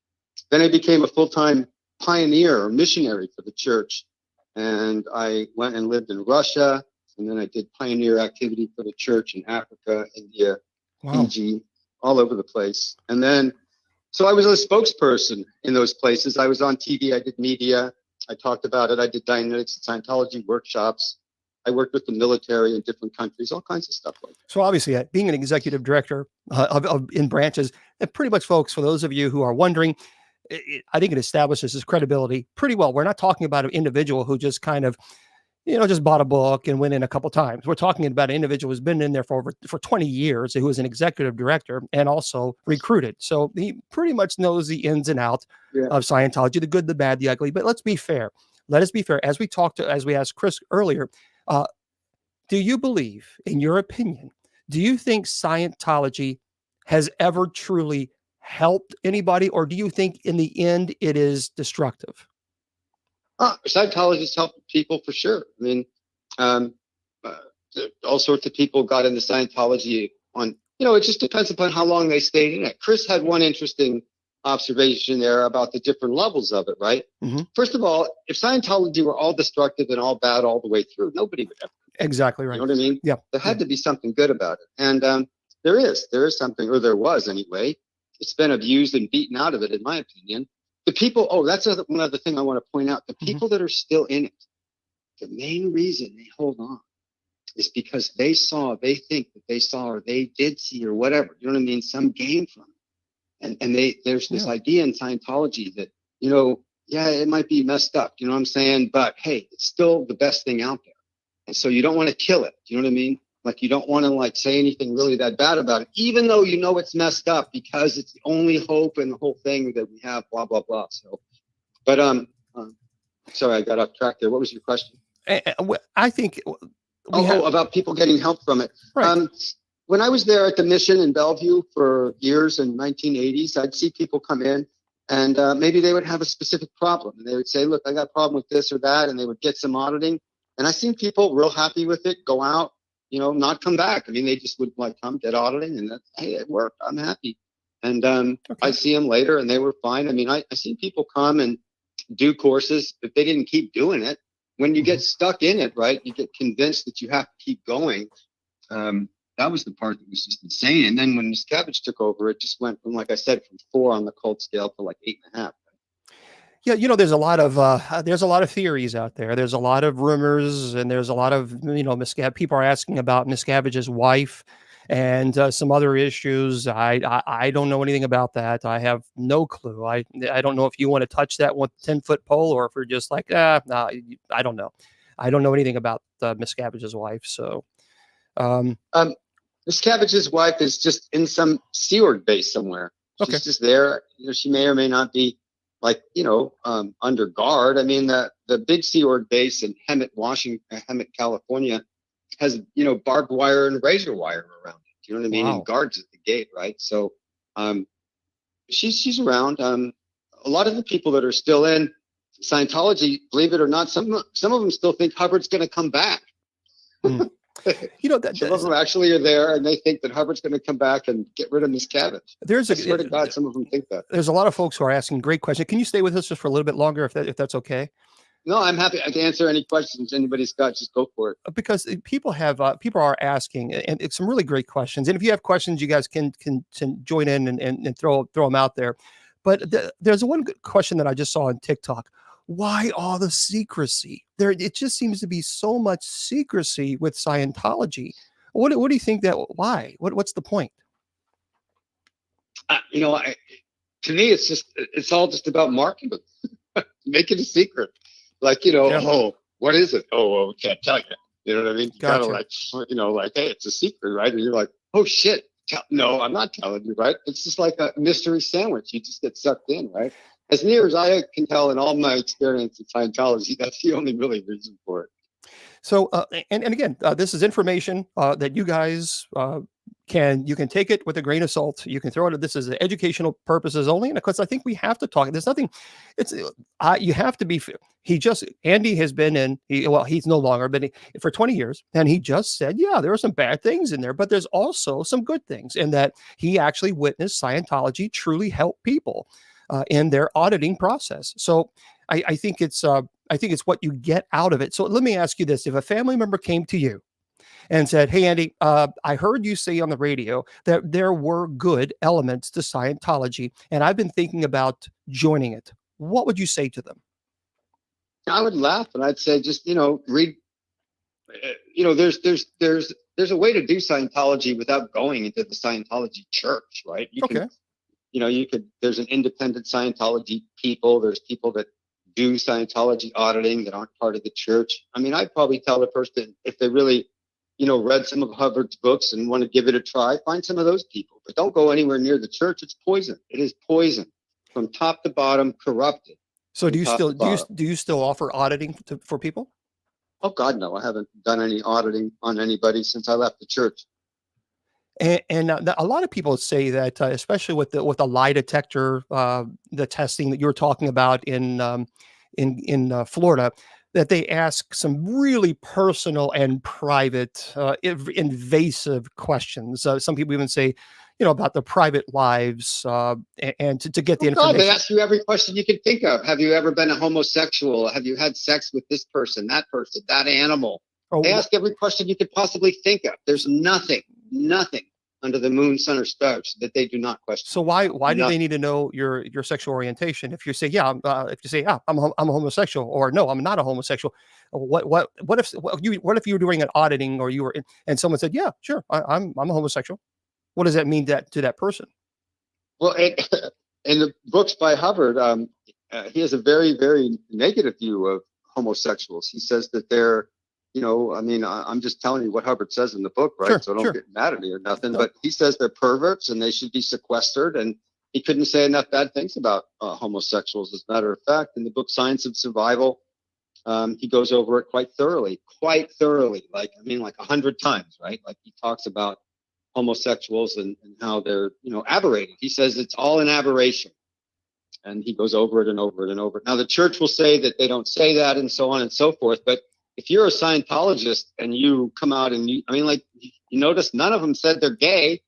Then I became a full-time pioneer or missionary for the church. And I went and lived in Russia. And then I did pioneer activity for the church in Africa, India, Fiji, all over the place. And then, so I was a spokesperson in those places. I was on TV. I did media. I talked about it. I did Dianetics and Scientology workshops. I worked with the military in different countries, all kinds of stuff like that. So obviously, being an executive director in branches, and pretty much, folks, for those of you who are wondering, I think it establishes his credibility pretty well. We're not talking about an individual who just kind of, just bought a book and went in a couple times. We're talking about an individual who's been in there for 20 years, who is an executive director and also recruited. So he pretty much knows the ins and outs of Scientology, the good, the bad, the ugly. But let's be fair. Let us be fair. As we asked Chris earlier, do you believe, in your opinion, do you think Scientology has ever truly helped anybody, or do you think in the end it is destructive? Scientologists help people for sure. I mean, all sorts of people got into Scientology on, it just depends upon how long they stayed in it. Chris had one interesting observation there about the different levels of it, right? Mm-hmm. First of all, if Scientology were all destructive and all bad all the way through, nobody would ever. Exactly right. You know what I mean? Yeah. There had to be something good about it. And there is something, or there was anyway. It's been abused and beaten out of it, in my opinion. The people, that's one other thing I want to point out. The people that are still in it, the main reason they hold on is because they think that they saw, or they did see, or whatever. You know what I mean? Some gain from it. And there's this idea in Scientology that, it might be messed up, you know what I'm saying? But hey, it's still the best thing out there. And so you don't want to kill it. You know what I mean? Like, you don't want to say anything really that bad about it, even though it's messed up, because it's the only hope and the whole thing that we have, blah, blah, blah. So, but, sorry, I got off track there. What was your question? I think. About people getting help from it. Right. When I was there at the mission in Bellevue for years in 1980s, I'd see people come in and maybe they would have a specific problem. And they would say, look, I got a problem with this or that. And they would get some auditing. And I seen people real happy with it, go out, not come back. I mean, they just would come get auditing, and hey, it worked. I'm happy. And I see them later and they were fine. I mean, I seen people come and do courses, but they didn't keep doing it. When you get stuck in it, right, you get convinced that you have to keep going. That was the part that was just insane. And then when Miscavige took over, it just went from, like I said, from 4 on the cult scale to like 8.5. Yeah, there's a lot of theories out there. There's a lot of rumors, and there's a lot of people are asking about Miscavige's wife and some other issues. I don't know anything about that. I have no clue. I don't know if you want to touch that 10-foot pole, or if you're just like, no, I don't know. I don't know anything about Miscavige's wife. So, Miscavige's wife is just in some Sea Org base somewhere. She's just there. She may or may not be under guard. I mean, the big Sea Org base in Hemet, California has, barbed wire and razor wire around it. You know what I mean? Wow. And guards at the gate, right? So she's around. A lot of the people that are still in Scientology, believe it or not, some of them still think Hubbard's going to come back. Mm. Some of them actually are there, and they think that Hubbard's going to come back and get rid of Miscavige. I swear to God, some of them think that. There's a lot of folks who are asking great questions. Can you stay with us just for a little bit longer, if that's okay? No, I'm happy to answer any questions anybody's got. Just go for it. Because people are asking, and it's some really great questions. And if you have questions, you guys can join in and throw them out there. But there's one good question that I just saw on TikTok. Why all the secrecy? It just seems to be so much secrecy with Scientology. What do you think why? What's the point? To me, it's all just about marketing. Make it a secret. Like, what is it? Oh, we can't tell you. You know what I mean? You Gotcha. gotta like, hey, it's a secret, right? And you're like, oh shit, no, I'm not telling you, right? It's just like a mystery sandwich. You just get sucked in, right? As near as I can tell in all my experience in Scientology, that's the only really reason for it. So, and again, this is information that you guys can take it with a grain of salt. You can throw it. This is educational purposes only, and of course, I think we have to talk. There's nothing. It's you have to be. Andy has been in. He's no longer, but for 20 years, and he just said, yeah, there are some bad things in there, but there's also some good things, in that he actually witnessed Scientology truly help people in their auditing process. So, I think it's what you get out of it. So let me ask you this: if a family member came to you and said, "Hey, Andy, I heard you say on the radio that there were good elements to Scientology, and I've been thinking about joining it," what would you say to them? I would laugh and I'd say, just read. There's a way to do Scientology without going into the Scientology church, right? There's an independent Scientology people. There's people that do Scientology auditing that aren't part of the church. I mean, I'd probably tell the person, if they really, read some of Hubbard's books and want to give it a try, find some of those people, but don't go anywhere near the church. It's poison. It is poison from top to bottom, corrupted. So do you still offer auditing for people? Oh God, no! I haven't done any auditing on anybody since I left the church. And a lot of people say that, especially with the lie detector, the testing that you were talking about in Florida, that they ask some really personal and private, invasive questions. Some people even say, about their private lives, and to get the information. God, they ask you every question you can think of. Have you ever been a homosexual? Have you had sex with this person, that animal? They ask every question you could possibly think of. There's nothing under the moon, sun, or stars that they do not question. So why do they need to know your sexual orientation? If you say, I'm a homosexual, or no, I'm not a homosexual, what if you were doing an auditing, or you were and someone said, yeah, sure, I'm a homosexual? What does that mean to that person? Well, in the books by Hubbard, he has a very, very negative view of homosexuals. He says that they're, I'm just telling you what Hubbard says in the book, right? Sure, so don't get mad at me or nothing. No. But he says they're perverts and they should be sequestered. And he couldn't say enough bad things about homosexuals. As a matter of fact, in the book Science of Survival, he goes over it quite thoroughly, like 100 times, right? Like he talks about homosexuals and how they're, aberrated. He says it's all an aberration. And he goes over it and over it and over it. Now, the church will say that they don't say that and so on and so forth. But if you're a Scientologist and you come out and you notice none of them said they're gay.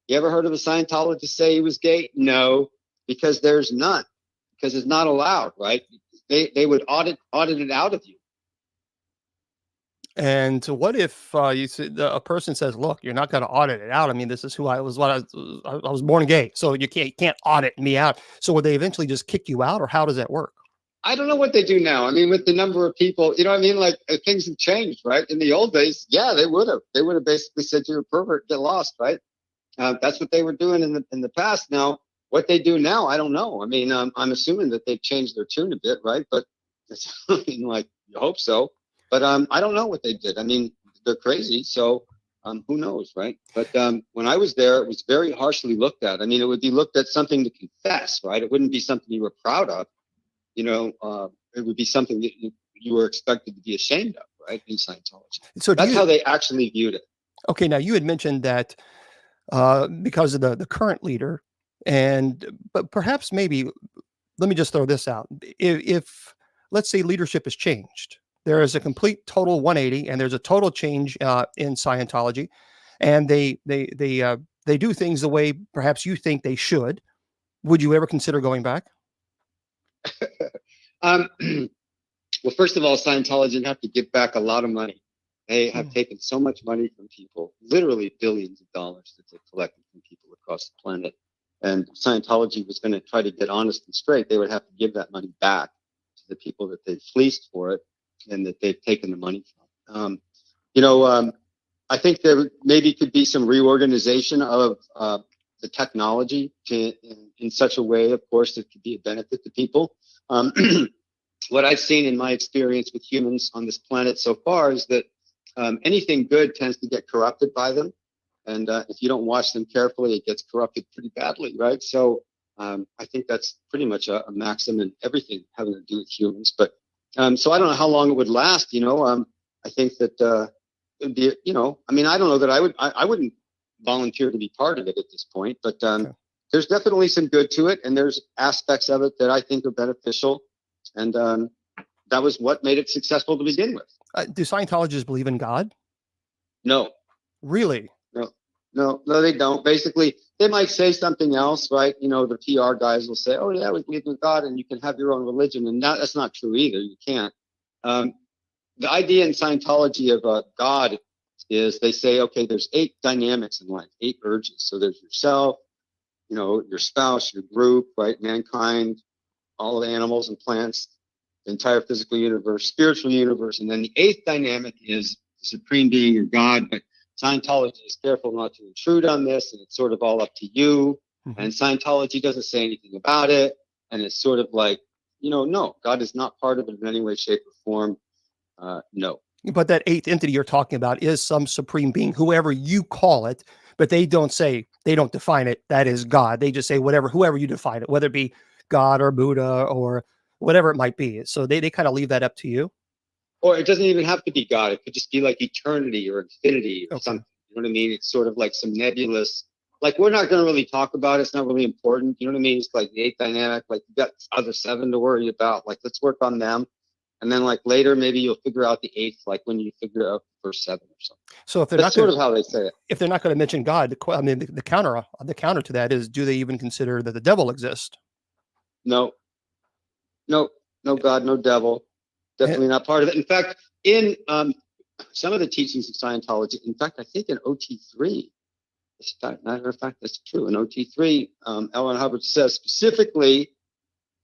You ever heard of a Scientologist say he was gay? No, because there's none, because it's not allowed, right? They would audit it out of you. And what if a person says, "Look, you're not going to audit it out. I mean, this is who I was. I was born gay, so you can't audit me out." So would they eventually just kick you out, or how does that work? I don't know what they do now. I mean, with the number of people, like things have changed, right? In the old days, yeah, they would have basically said you're a pervert, get lost, right? That's what they were doing in the past. Now, what they do now, I don't know. I mean, I'm assuming that they've changed their tune a bit, right? But you hope so. But I don't know what they did. I mean, they're crazy, so who knows, right? But when I was there, it was very harshly looked at. I mean, it would be looked at something to confess, right? It wouldn't be something you were proud of. It would be something that you were expected to be ashamed of, right? In Scientology. So that's how they actually viewed it. Okay, now you had mentioned that because of the current leader, but perhaps maybe, let me just throw this out. If let's say leadership has changed, there is a complete total 180, and there's a total change in Scientology, and they do things the way perhaps you think they should. Would you ever consider going back? Well, first of all, Scientology have to give back a lot of money. They have taken so much money from people, literally billions of dollars that they've collected from people across the planet. And Scientology was going to try to get honest and straight. They would have to give that money back to the people that they fleeced for it and that they've taken the money from. I think there maybe could be some reorganization of the technology in such a way, of course, that could be a benefit to people. What I've seen in my experience with humans on this planet so far is that anything good tends to get corrupted by them. And if you don't watch them carefully, it gets corrupted pretty badly, right? So I think that's pretty much a maxim in everything having to do with humans. But so I don't know how long it would last. I think that it'd be, I mean, I don't know that I wouldn't volunteer to be part of it at this point. But Okay. there's definitely some good to it, and there's aspects of it that I think are beneficial. And that was what made it successful to begin with. Do Scientologists believe in God? No, Really? no, they don't. Basically, they might say something else, right? The PR guys will say, "Oh yeah, we believe in God, and you can have your own religion," and that's not true either. You can't. The idea in Scientology of God is they say, okay, there's 8 dynamics in life, 8 urges. So there's yourself, your spouse, your group, right? Mankind, all the animals and plants, the entire physical universe, spiritual universe, and then the 8th dynamic is the supreme being, your God. But Scientology is careful not to intrude on this, and it's sort of all up to you. Mm-hmm. And Scientology doesn't say anything about it, and it's sort of like, no, God is not part of it in any way, shape, or form. No. But that 8th entity you're talking about is some supreme being, whoever you call it, but they don't define it. That is God. They just say whoever you define it, whether it be God or Buddha or whatever it might be. So they kind of leave that up to you. Or it doesn't even have to be God. It could just be like eternity or infinity or Okay. something. You know what I mean? It's sort of like some nebulous, like we're not going to really talk about it. It's not really important. You know what I mean? It's like the 8th dynamic, like you got other 7 to worry about. Like, let's work on them. And then like later, maybe you'll figure out the 8th, like when you figure out the first 7 or something. So if they're That's not sort of how they say it. if they're not going to mention God, the counter to that is, do they even consider that the devil exists? No God, no devil. Definitely not part of it. In fact, in some of the teachings of Scientology, in fact, I think in OT3, matter of fact, that's true. In OT3, Ellen Hubbard says specifically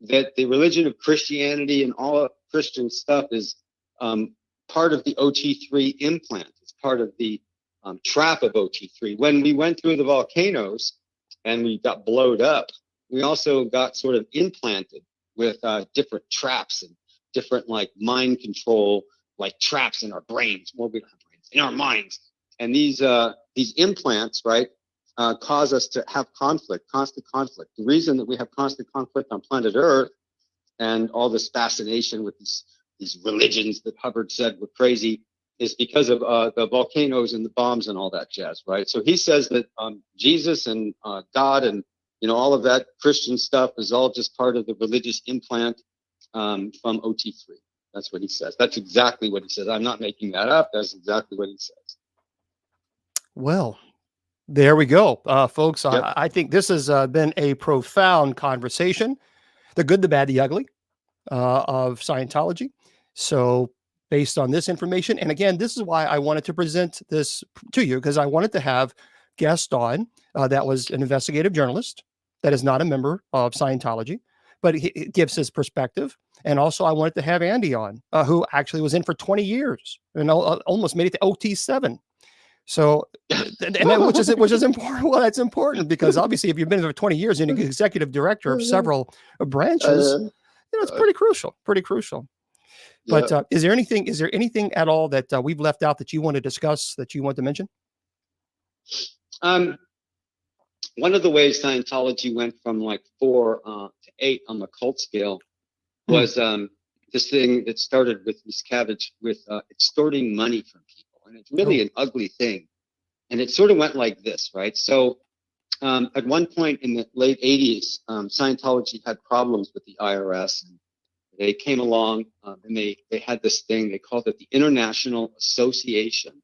that the religion of Christianity and all of Christian stuff is part of the OT3 implant. It's part of the trap of OT3. When we went through the volcanoes and we got blowed up, we also got sort of implanted with different traps and different like mind control, like traps in our brains. Well, we don't have brains, in our minds. And these implants, right, cause us to have constant conflict. The reason that we have constant conflict on planet Earth and all this fascination with these religions that Hubbard said were crazy is because of the volcanoes and the bombs and all that jazz, right? So he says that Jesus and God and all of that Christian stuff is all just part of the religious implant from OT3. That's what he says. That's exactly what he says. I'm not making that up. That's exactly what he says. Well, there we go, folks. Yep. I think this has been a profound conversation, the good, the bad, the ugly of Scientology. So based on this information, and again, this is why I wanted to present this to you, because I wanted to have guests on that was an investigative journalist that is not a member of Scientology, but he gives his perspective. And also I wanted to have Andy on, who actually was in for 20 years and almost made it to OT7. So, which is important. Well, that's important because obviously, if you've been there for 20 years and you're executive director of several branches, it's pretty crucial. Pretty crucial. But is there anything at all that we've left out that you want to discuss, that you want to mention? One of the ways Scientology went from like 4 to 8 on the cult scale was this thing that started with Miscavige with extorting money from people. And it's really an ugly thing. And it sort of went like this, right? So at one point in the late 80s, Scientology had problems with the IRS. And they came along and they had this thing, they called it the International Association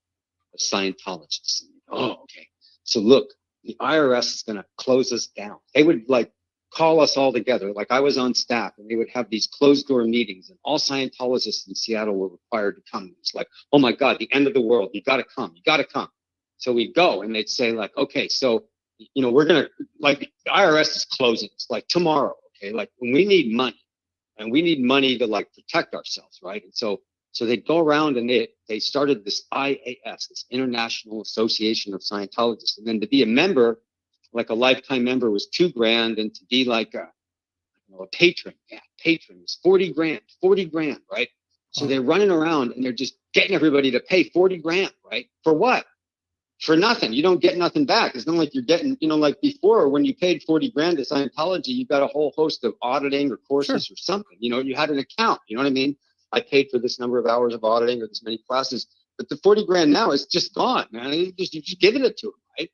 of Scientologists. Oh, okay. So look, the IRS is going to close us down. They would like call us all together. Like I was on staff and they would have these closed door meetings and all Scientologists in Seattle were required to come. It's like, oh my God, the end of the world. You got to come. You got to come. So we'd go and they'd say like, okay, so, we're going to like the IRS is closing. It's like tomorrow. Okay. Like when we need money and we need money to like protect ourselves. Right. And so they'd go around and they started this IAS, this International Association of Scientologists. And then to be a member, like a lifetime member was $2,000, and to be like a patron, patron was $40,000, right? So they're running around and they're just getting everybody to pay 40 grand, right? For what? For nothing. You don't get nothing back. It's not like you're getting, like before when you paid 40 grand to Scientology, you got a whole host of auditing or courses or something. You had an account, you know what I mean? I paid for this number of hours of auditing or this many classes, but the 40 grand now is just gone, man. You're just giving it to them, right?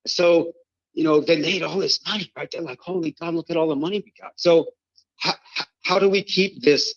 So, they made all this money, right? They're like, holy God, look at all the money we got. So how do we keep this?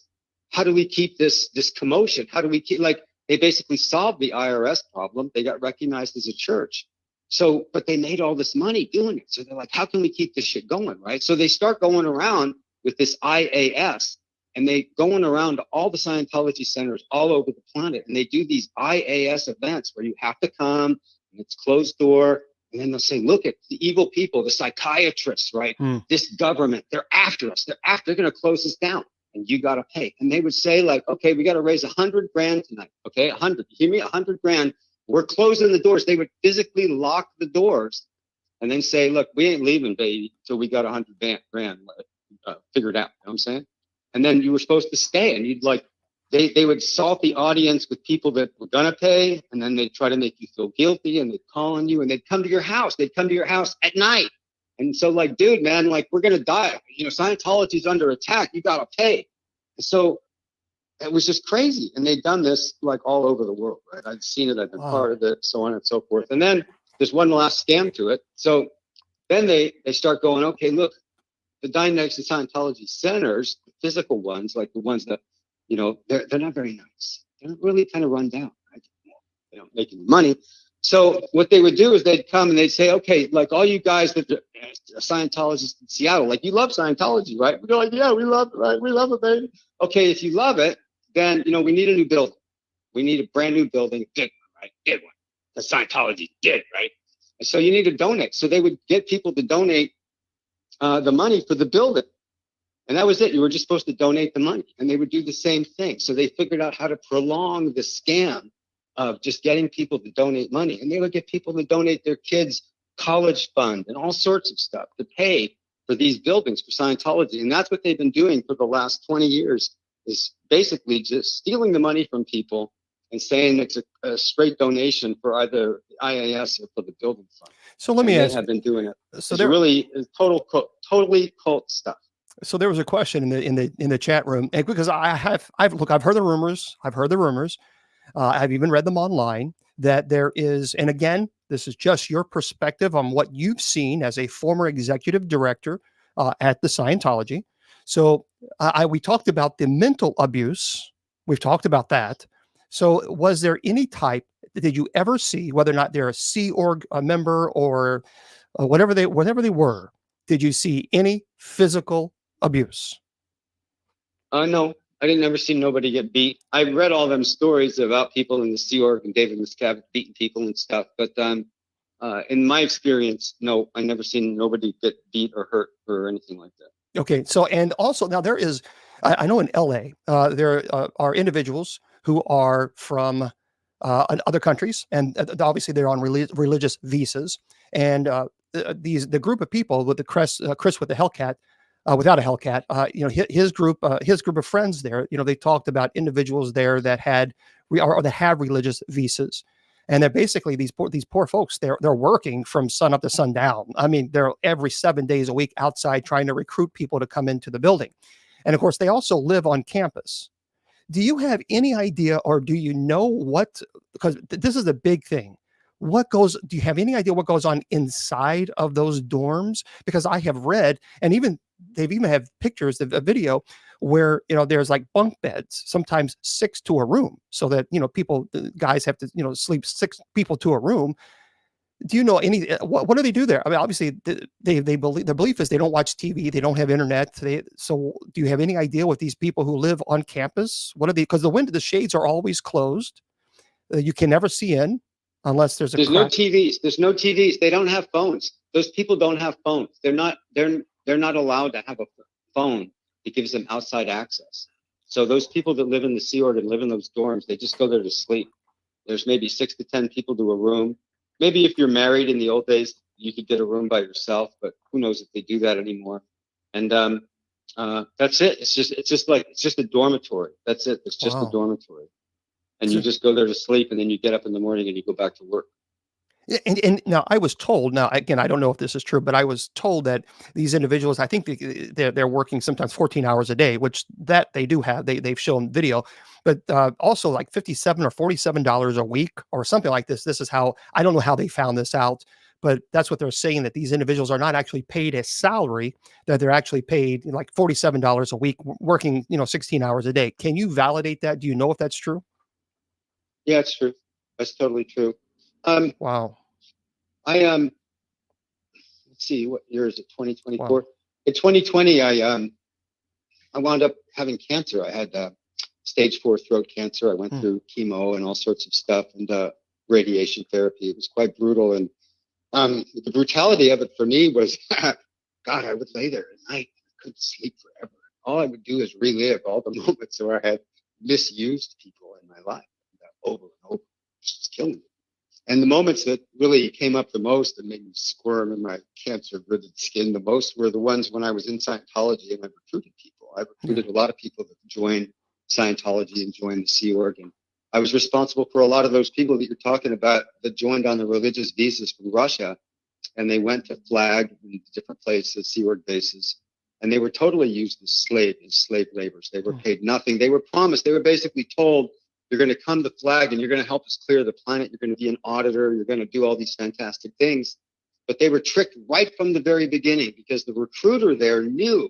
How do we keep this commotion? How do we keep, they basically solved the IRS problem. They got recognized as a church. So, but they made all this money doing it. So they're like, how can we keep this shit going, right? So they start going around with this IAS, and they going around to all the Scientology centers all over the planet. And they do these IAS events where you have to come and it's closed door. And then they'll say, look at the evil people, the psychiatrists, right? This government, they're after us. They're going to close us down. And you got to pay. And they would say okay, we got to raise 100 grand tonight. Okay, 100. You hear me? 100 grand. We're closing the doors. They would physically lock the doors and then say, look, we ain't leaving, baby, till we got 100 grand figured out. You know what I'm saying? And then you were supposed to stay, and you'd they would salt the audience with people that were going to pay. And then they'd try to make you feel guilty, and they'd call on you, and they'd come to your house. They'd come to your house at night. And so dude, man, we're going to die. Scientology's under attack. You got to pay. And so it was just crazy. And they'd done this all over the world, right? I'd seen it. I've been part of it, so on and so forth. And then there's one last scam to it. So then they start going, okay, look, the Dianetics and Scientology centers, the physical ones, like the ones that, they're not very nice. They're really kind of run down, right? They don't make any money. So what they would do is they'd come and they'd say, okay, all you guys that are Scientologists in Seattle, you love Scientology, right? We're like, yeah, we love it, right? We love it, baby. Okay, if you love it, then, we need a new building. We need a brand new building, big one, right? Big one. The Scientology did, right? And so you need to donate. So they would get people to donate the money for the building. And that was it. You were just supposed to donate the money. And they would do the same thing. So they figured out how to prolong the scam of just getting people to donate money. And they would get people to donate their kids' college fund and all sorts of stuff to pay for these buildings for Scientology. And that's what they've been doing for the last 20 years, is basically just stealing the money from people and saying it's a straight donation for either IAS or for the building fund. So let me ask. They have been doing it. So it's really totally cult stuff. So there was a question in the chat room, and because I've heard the rumors. I've even read them online that there is, and again, this is just your perspective on what you've seen as a former executive director at the Scientology. So we talked about the mental abuse. We've talked about that. So was there any type, did you ever see, whether or not they're a Sea Org member or whatever they were, did you see any physical abuse? No, I didn't ever see nobody get beat. I read all them stories about people in the Sea Org and David Miscavige beating people and stuff. But in my experience, no, I never seen nobody get beat or hurt or anything like that. Okay. So, and also now there is, I know in LA, there are individuals who are from other countries, and obviously they're on religious visas. And the group of people with the Chris with the Hellcat, without a Hellcat, his group of friends there, they talked about individuals there that had or that have religious visas, and they're basically these poor folks. They're working from sun up to sundown. I mean, they're every 7 days a week outside trying to recruit people to come into the building, and of course they also live on campus. Do you have any idea, or do you know what? Because this is a big thing. Do you have any idea what goes on inside of those dorms? Because I have read, and they've even have pictures of a video where, there's bunk beds, sometimes 6 to a room, so that, guys have to, sleep 6 people to a room. Do you know what do they do there? I mean, obviously they believe, the belief is they don't watch TV, they don't have internet. So do you have any idea what these people who live on campus, what are they? Because the shades are always closed. You can never see in. Unless there's no TVs. There's no TVs. They don't have phones. Those people don't have phones. They're not allowed to have a phone that gives them outside access. So those people that live in the Sea Org and live in those dorms, they just go there to sleep. There's maybe 6 to 10 people to a room. Maybe if you're married in the old days, you could get a room by yourself, but who knows if they do that anymore. And That's it. It's just a dormitory. That's it. It's just a Wow. dormitory. And So- you just go there to sleep, and then you get up in the morning and you go back to work. Yeah, and now I was told, now again, I don't know if this is true, but I was told that these individuals, I think they're working sometimes 14 hours a day, which that they do have. They've shown video, but also like $57 or $47 a week or something like this. This is how, I don't know how they found this out, but that's what they're saying, that these individuals are not actually paid a salary, that they're actually paid like $47 a week working, 16 hours a day. Can you validate that? Do you know if that's true? Yeah, it's true. That's totally true. Wow. Let's see, what year is it? 2024. Wow. In 2020, I wound up having cancer. I had stage 4 throat cancer. I went through chemo and all sorts of stuff, and radiation therapy. It was quite brutal, and the brutality of it for me was, God, I would lay there at night. I couldn't sleep forever. All I would do is relive all the moments where I had misused people in my life, over and over. Just killing me. And the moments that really came up the most and made me squirm in my cancer-ridden skin the most were the ones when I was in Scientology and I recruited people. I recruited a lot of people that joined Scientology and joined the Sea Org. And I was responsible for a lot of those people that you're talking about that joined on the religious visas from Russia. And they went to Flag and different places, Sea Org bases. And they were totally used as slave laborers. They were paid nothing. They were promised, they were basically told, you're going to come to Flag and you're going to help us clear the planet. You're going to be an auditor. You're going to do all these fantastic things. But they were tricked right from the very beginning, because the recruiter there knew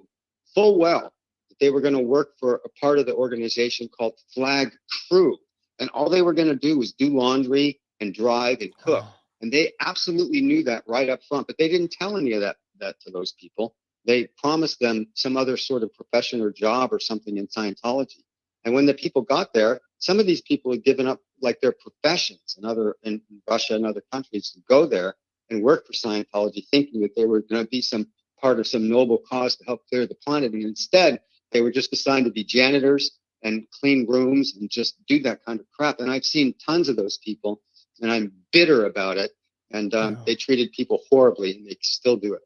full well that they were going to work for a part of the organization called Flag Crew. And all they were going to do was do laundry and drive and cook. And they absolutely knew that right up front. But they didn't tell any of that to those people. They promised them some other sort of profession or job or something in Scientology. And when the people got there, some of these people had given up like their professions in Russia and other countries to go there and work for Scientology, thinking that they were going to be some part of some noble cause to help clear the planet. And instead, they were just assigned to be janitors and clean rooms and just do that kind of crap. And I've seen tons of those people, and I'm bitter about it. And they treated people horribly, and they still do it.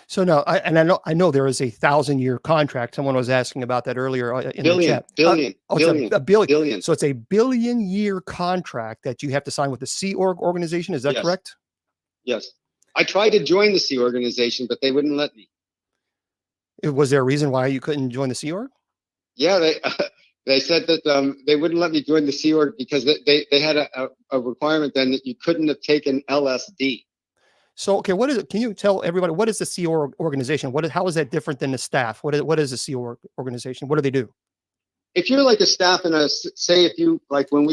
So now, I know there is a 1,000-year contract. Someone was asking about that earlier in the chat. Billion. It's a billion. So it's a billion-year contract that you have to sign with the Sea Org organization. Is that correct? Yes. I tried to join the Sea organization, but they wouldn't let me. Was there a reason why you couldn't join the Sea Org? Yeah, they said that they wouldn't let me join the Sea Org because they had a requirement then that you couldn't have taken LSD. So, okay, what is it? Can you tell everybody, what is the Sea Org organization? How is that different than the staff? What is the Sea Org organization? What do they do? If you're like a staff in say if you, like when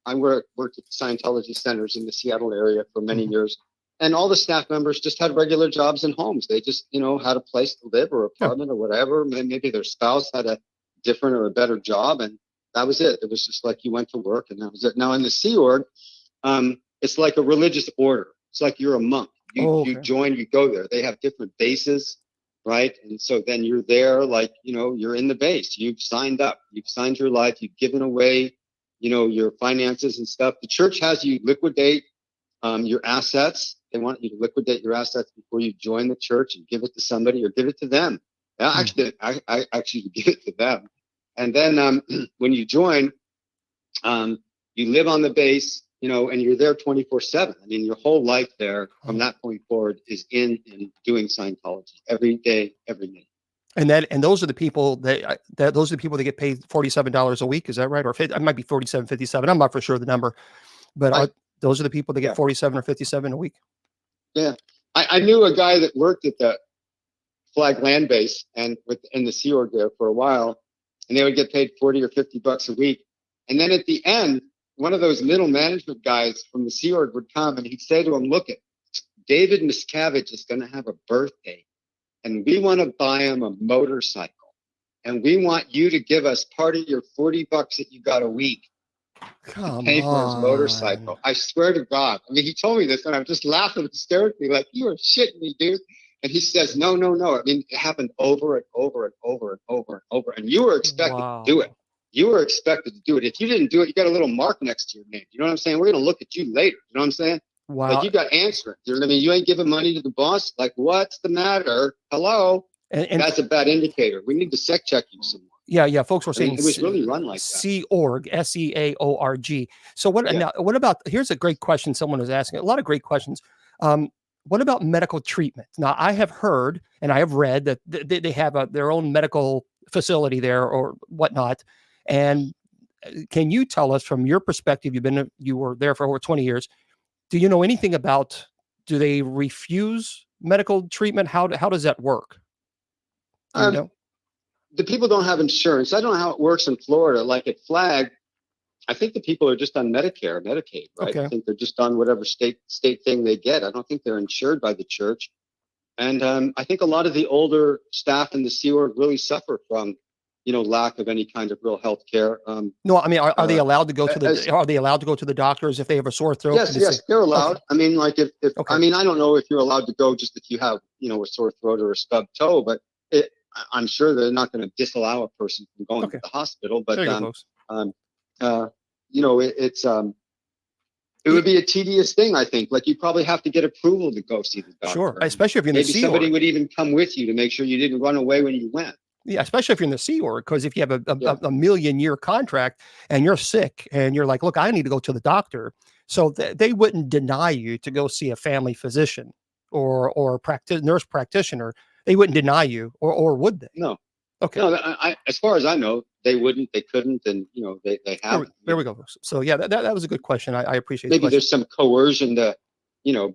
I worked at the Scientology centers in the Seattle area for many years, and all the staff members just had regular jobs and homes. They just, had a place to live or apartment or whatever. Maybe their spouse had a different or a better job, and that was it. It was just like you went to work and that was it. Now in the Sea Org, it's like a religious order. It's like you're a monk. You join, you go there. They have different bases, right? And so then you're there, like, you're in the base. You've signed up. You've signed your life. You've given away, your finances and stuff. The church has you liquidate your assets. They want you to liquidate your assets before you join the church and give it to somebody or give it to them. Actually, I actually give it to them. And then when you join, you live on the base, and you're there 24/7. I mean, your whole life there from that point forward is in doing Scientology every day, every minute. And those are the people that get paid $47 a week. Is that right? Or it might be 47, 57. I'm not for sure the number, but those are the people that get 47 or 57 a week. Yeah. I knew a guy that worked at the Flag land base and in the Sea Org there for a while, and they would get paid 40 or 50 bucks a week. And then at the end, one of those middle management guys from the Sea Org would come and he'd say to him, look, David Miscavige is going to have a birthday and we want to buy him a motorcycle and we want you to give us part of your 40 bucks that you got a week to pay for his motorcycle. I swear to God. I mean, he told me this and I'm just laughing hysterically like, you are shitting me, dude. And he says, no. I mean, it happened over and over and over and over and over. And you were expected to do it. You were expected to do it. If you didn't do it, you got a little mark next to your name. You know what I'm saying? We're going to look at you later. You know what I'm saying? Wow. Like you got answering. You know what I mean? You ain't giving money to the boss. Like, what's the matter? Hello? And that's a bad indicator. We need to sec check you some more. yeah, folks were I mean, saying it was really run like that. Sea Org, SEAORG. So what about, here's a great question someone was asking, a lot of great questions. What about medical treatment? Now, I have heard and I have read that they have their own medical facility there or whatnot. And can you tell us from your perspective, you were there for over 20 years. Do you know anything about, do they refuse medical treatment? How does that work? Do you know? The people don't have insurance. I don't know how it works in Florida. Like at Flag, I think the people are just on Medicare, Medicaid, right? Okay. I think they're just on whatever state thing they get. I don't think they're insured by the church. And I think a lot of the older staff in the Sea Org really suffer from, lack of any kind of real health care. No, I mean, are they allowed to go to are they allowed to go to the doctors if they have a sore throat? Yes, they're allowed. Okay. I mean, like if okay. I mean, I don't know if you're allowed to go just if you have, a sore throat or a stubbed toe, but I'm sure they're not going to disallow a person from going to the hospital. But it would be a tedious thing, I think. Like you probably have to get approval to go see the doctor. Sure, especially if you're in the Sea Org. Maybe somebody would even come with you to make sure you didn't run away when you went. Yeah, especially if you're in the Sea Org, because if you have a 1,000,000-year contract and you're sick and you're like, look, I need to go to the doctor. So they wouldn't deny you to go see a family physician or nurse practitioner. They wouldn't deny you, or would they? No. Okay. No, as far as I know, they wouldn't, they couldn't, and they have. There we go. So yeah, that was a good question. I appreciate. Maybe there's some coercion to,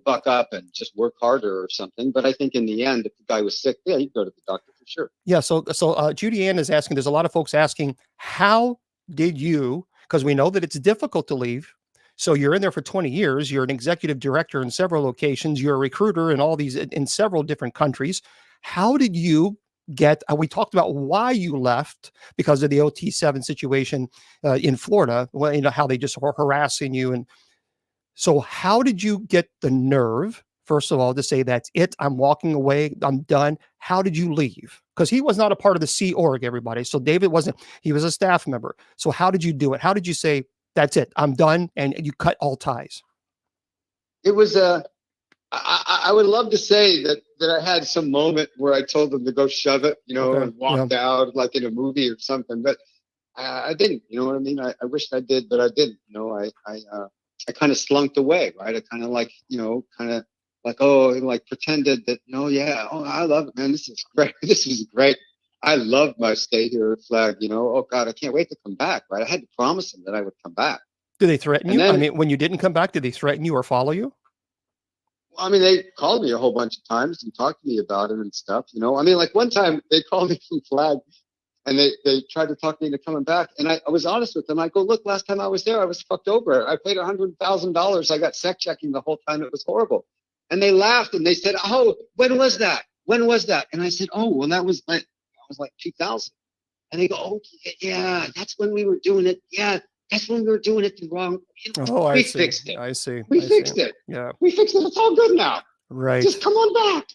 buck up and just work harder or something. But I think in the end, if the guy was sick, he'd go to the doctor for sure. Yeah. So Judy Ann is asking. There's a lot of folks asking, how did you? Because we know that it's difficult to leave. So you're in there for 20 years. You're an executive director in several locations. You're a recruiter in all these in several different countries. How did you get? We talked about why you left because of the OT7 situation in Florida. Well, how they just were harassing you, and so how did you get the nerve, first of all, to say that's it? I'm walking away. I'm done. How did you leave? Because he was not a part of the Sea Org, everybody. So David wasn't. He was a staff member. So how did you do it? How did you say that's it? I'm done, and you cut all ties? It was I would love to say that I had some moment where I told them to go shove it, and walked out like in a movie or something, but I didn't, you know what I mean? I wished I did, but I didn't, I kind of slunked away, right? I kind of like, pretended that, I love it, man. This is great. This is great. I love my stay here at Flag, oh God, I can't wait to come back, right? I had to promise them that I would come back. Did they threaten you? I mean, when you didn't come back, did they threaten you or follow you? I mean, they called me a whole bunch of times and talked to me about it and stuff, I mean, like one time they called me from Flag and they tried to talk me into coming back. And I was honest with them. I go, look, last time I was there, I was fucked over. I paid $100,000. I got sec checking the whole time. It was horrible. And they laughed and they said, oh, when was that? When was that? And I said, oh, well, that was like 2000. And they go, oh, yeah, that's when we were doing it. Yeah. That's when we were doing it the wrong. We fixed it. I see. We fixed it. Yeah. We fixed it. It's all good now. Right. Just come on back.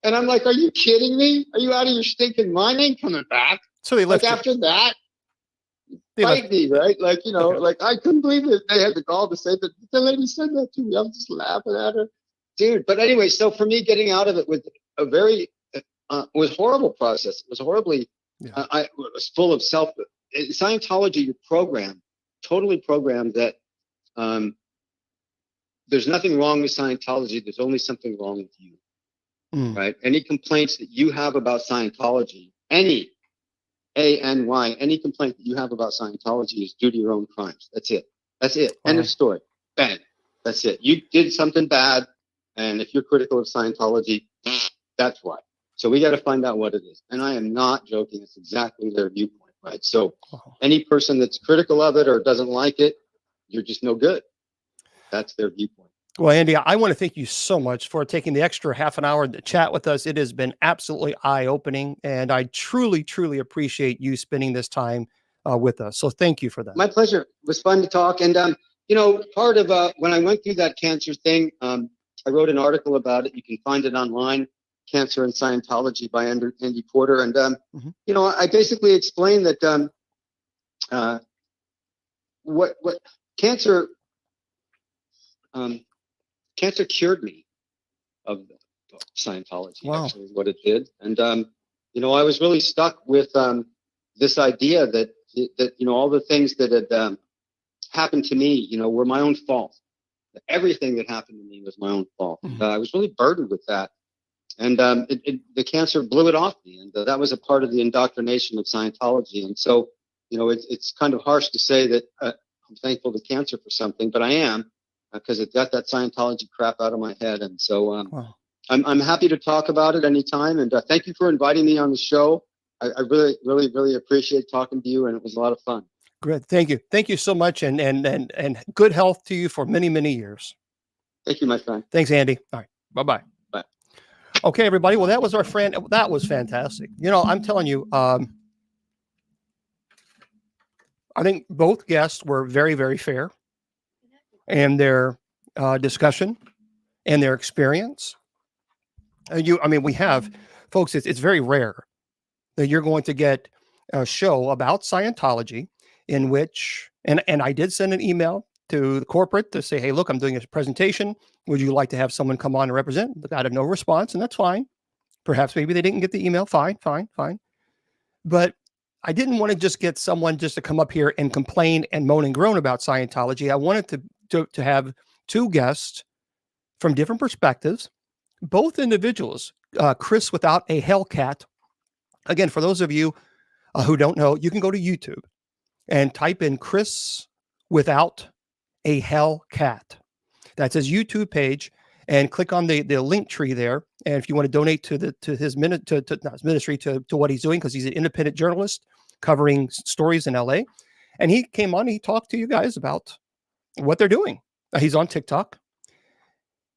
And I'm like, are you kidding me? Are you out of your stinking mind? I ain't coming back. So they left. Like after that, fight me, right? Like, like I couldn't believe it. They had to call to say that the lady said that to me. I'm just laughing at her. Dude. But anyway, so for me getting out of it was a very, was horrible process. It was horribly, I was full of Scientology, your program, totally programmed that there's nothing wrong with Scientology. There's only something wrong with you, right? Any complaints that you have about Scientology, any complaint that you have about Scientology is due to your own crimes. That's it. That's it. Wow. End of story. Bang. That's it. You did something bad, and if you're critical of Scientology, that's why. So we got to find out what it is. And I am not joking. It's exactly their viewpoint. Right. So any person that's critical of it or doesn't like it, you're just no good. That's their viewpoint. Well, Andy, I want to thank you so much for taking the extra half an hour to chat with us. It has been absolutely eye-opening, and I truly, truly appreciate you spending this time with us. So thank you for that. My pleasure. It was fun to talk. And, part of when I went through that cancer thing, I wrote an article about it. You can find it online. Cancer and Scientology by Andy Porter. And, I basically explained that what cancer cured me of Scientology, wow. Actually, is what it did. And I was really stuck with this idea that all the things that had happened to me, were my own fault. Everything that happened to me was my own fault. Mhm. I was really burdened with that. And the cancer blew it off me. And that was a part of the indoctrination of Scientology. And so, it's kind of harsh to say that I'm thankful to cancer for something, but I am, because it got that Scientology crap out of my head. And so Wow. I'm happy to talk about it anytime. And thank you for inviting me on the show. I really, really, really appreciate talking to you. And it was a lot of fun. Good. Thank you. Thank you so much. And good health to you for many, many years. Thank you, my friend. Thanks, Andy. All right. Bye-bye. Bye. Okay, everybody. Well, that was our friend. That was fantastic. I'm telling you, I think both guests were very, very fair in their discussion and their experience. We have, folks, it's very rare that you're going to get a show about Scientology in which, and I did send an email to the corporate to say, hey, look, I'm doing a presentation. Would you like to have someone come on and represent? But I had no response, and that's fine. Perhaps maybe they didn't get the email. Fine. But I didn't want to just get someone just to come up here and complain and moan and groan about Scientology. I wanted to have two guests from different perspectives, both individuals. Chris without a Hellcat. Again, for those of you who don't know, you can go to YouTube and type in Chris without a Hellcat. That's his YouTube page, and click on the link tree there. And if you want to donate to his ministry, to what he's doing, because he's an independent journalist covering stories in LA. And he came on, he talked to you guys about what they're doing. He's on TikTok,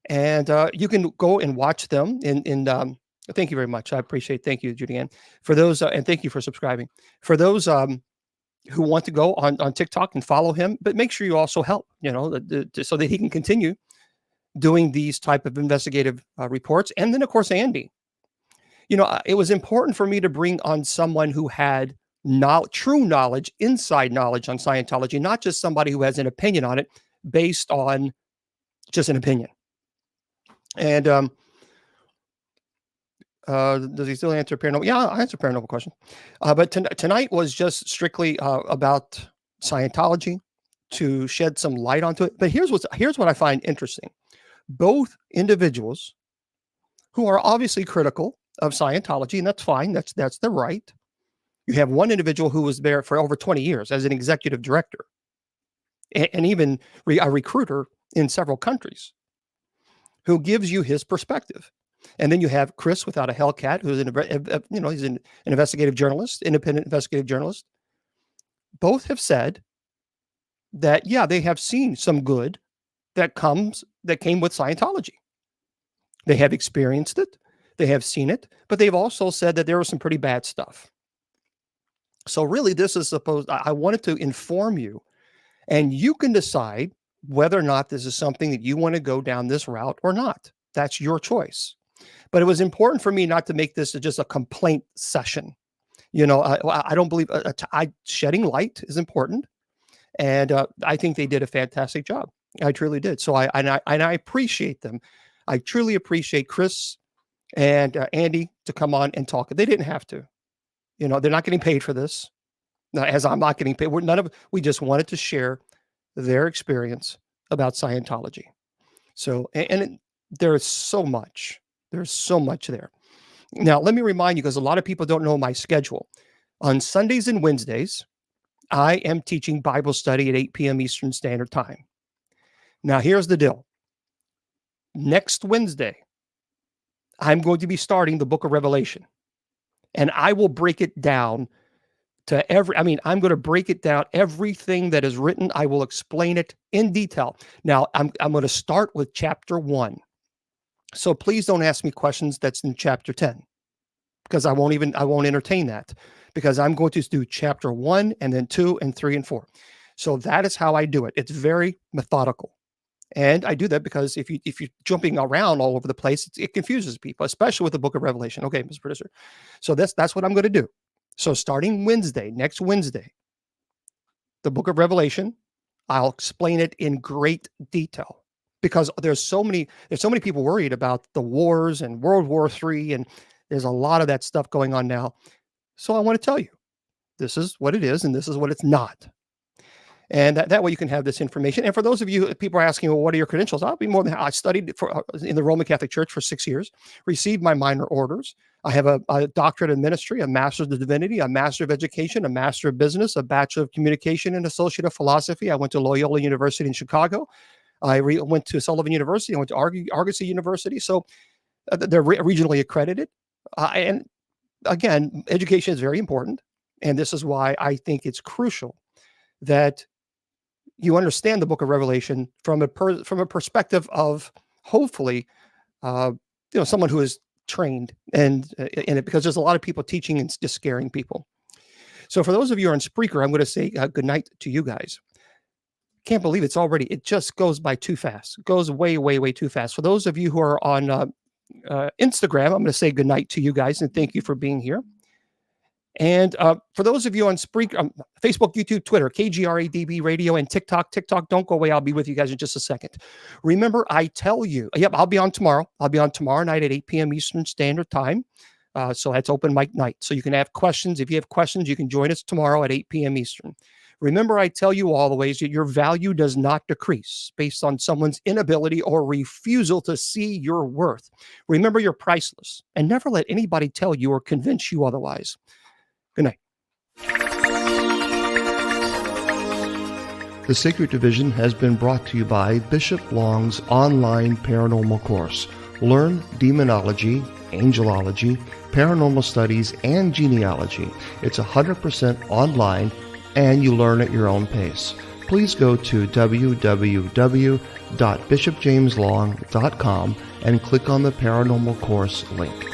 and you can go and watch them thank you very much. I appreciate. Thank you, Judy Ann, for those, and thank you for subscribing. For those who want to go on TikTok and follow him, but make sure you also help, so that he can continue doing these type of investigative reports. And then, of course, Andy. It was important for me to bring on someone who had true knowledge, inside knowledge on Scientology, not just somebody who has an opinion on it based on just an opinion. And does he still answer paranormal? Yeah, I answer paranormal questions. But tonight was just strictly about Scientology, to shed some light onto it. But here's what I find interesting. Both individuals who are obviously critical of Scientology, and that's fine. That's their right. You have one individual who was there for over 20 years as an executive director, and even a recruiter in several countries, who gives you his perspective. And then you have Chris without a Hellcat, who's he's an investigative journalist, independent investigative journalist. Both have said that, yeah, they have seen some good that came with Scientology. They have experienced it, they have seen it, but they've also said that there was some pretty bad stuff. So really, this is I wanted to inform you, and you can decide whether or not this is something that you want to go down this route or not. That's your choice. But it was important for me not to make this just a complaint session. I don't believe shedding light is important. And I think they did a fantastic job. I truly did. So I appreciate them. I truly appreciate Chris and Andy to come on and talk. They didn't have to. They're not getting paid for this. As I'm not getting paid. We just wanted to share their experience about Scientology. So, and there's so much. There's so much there. Now, let me remind you, because a lot of people don't know my schedule. On Sundays and Wednesdays, I am teaching Bible study at 8 p.m. Eastern Standard Time. Now, here's the deal. Next Wednesday, I'm going to be starting the book of Revelation. And I will break it down to I'm going to break it down. Everything that is written, I will explain it in detail. Now, I'm going to start with chapter 1. So please don't ask me questions that's in chapter 10, because I won't entertain that, because I'm going to do chapter 1 and then 2 and 3 and 4. So that is how I do it. It's very methodical. And I do that because if you're jumping around all over the place, it confuses people, especially with the book of Revelation. Okay, Mr. Producer. So that's what I'm going to do. So starting next Wednesday, the book of Revelation, I'll explain it in great detail, because there's so many people worried about the wars and World War III, and There's a lot of that stuff going on now. So I want to tell you, this is what it is and this is what it's not. And that way you can have this information. And for those of you, people are asking, well, what are your credentials? I'll be more than, I studied in the Roman Catholic Church for 6 years, received my minor orders. I have a doctorate in ministry, a master's of divinity, a master of education, a master of business, a bachelor of communication, and associate of philosophy. I went to Loyola University in Chicago. I went to Sullivan University. I went to Argosy University. So they're regionally accredited. And again, education is very important. And this is why I think it's crucial that you understand the book of Revelation from a perspective of hopefully, someone who is trained in it, because there's a lot of people teaching and just scaring people. So for those of you who are on Spreaker, I'm going to say good night to you guys. Can't believe it just goes by too fast. It goes way, way, way too fast. For those of you who are on Instagram, I'm going to say good night to you guys and thank you for being here. And for those of you on Spreaker, Facebook, YouTube, Twitter, KGRADB Radio, and TikTok, don't go away. I'll be with you guys in just a second. Remember, I tell you, I'll be on tomorrow. I'll be on tomorrow night at 8 p.m. Eastern Standard Time. So that's open mic night. So you can have questions. If you have questions, you can join us tomorrow at 8 p.m. Eastern. Remember, I tell you always that your value does not decrease based on someone's inability or refusal to see your worth. Remember, you're priceless, and never let anybody tell you or convince you otherwise. Good night. The Sacred Division has been brought to you by Bishop Long's online paranormal course. Learn demonology, angelology, paranormal studies, and genealogy. It's 100% online, and you learn at your own pace. Please go to www.bishopjameslong.com and click on the paranormal course link.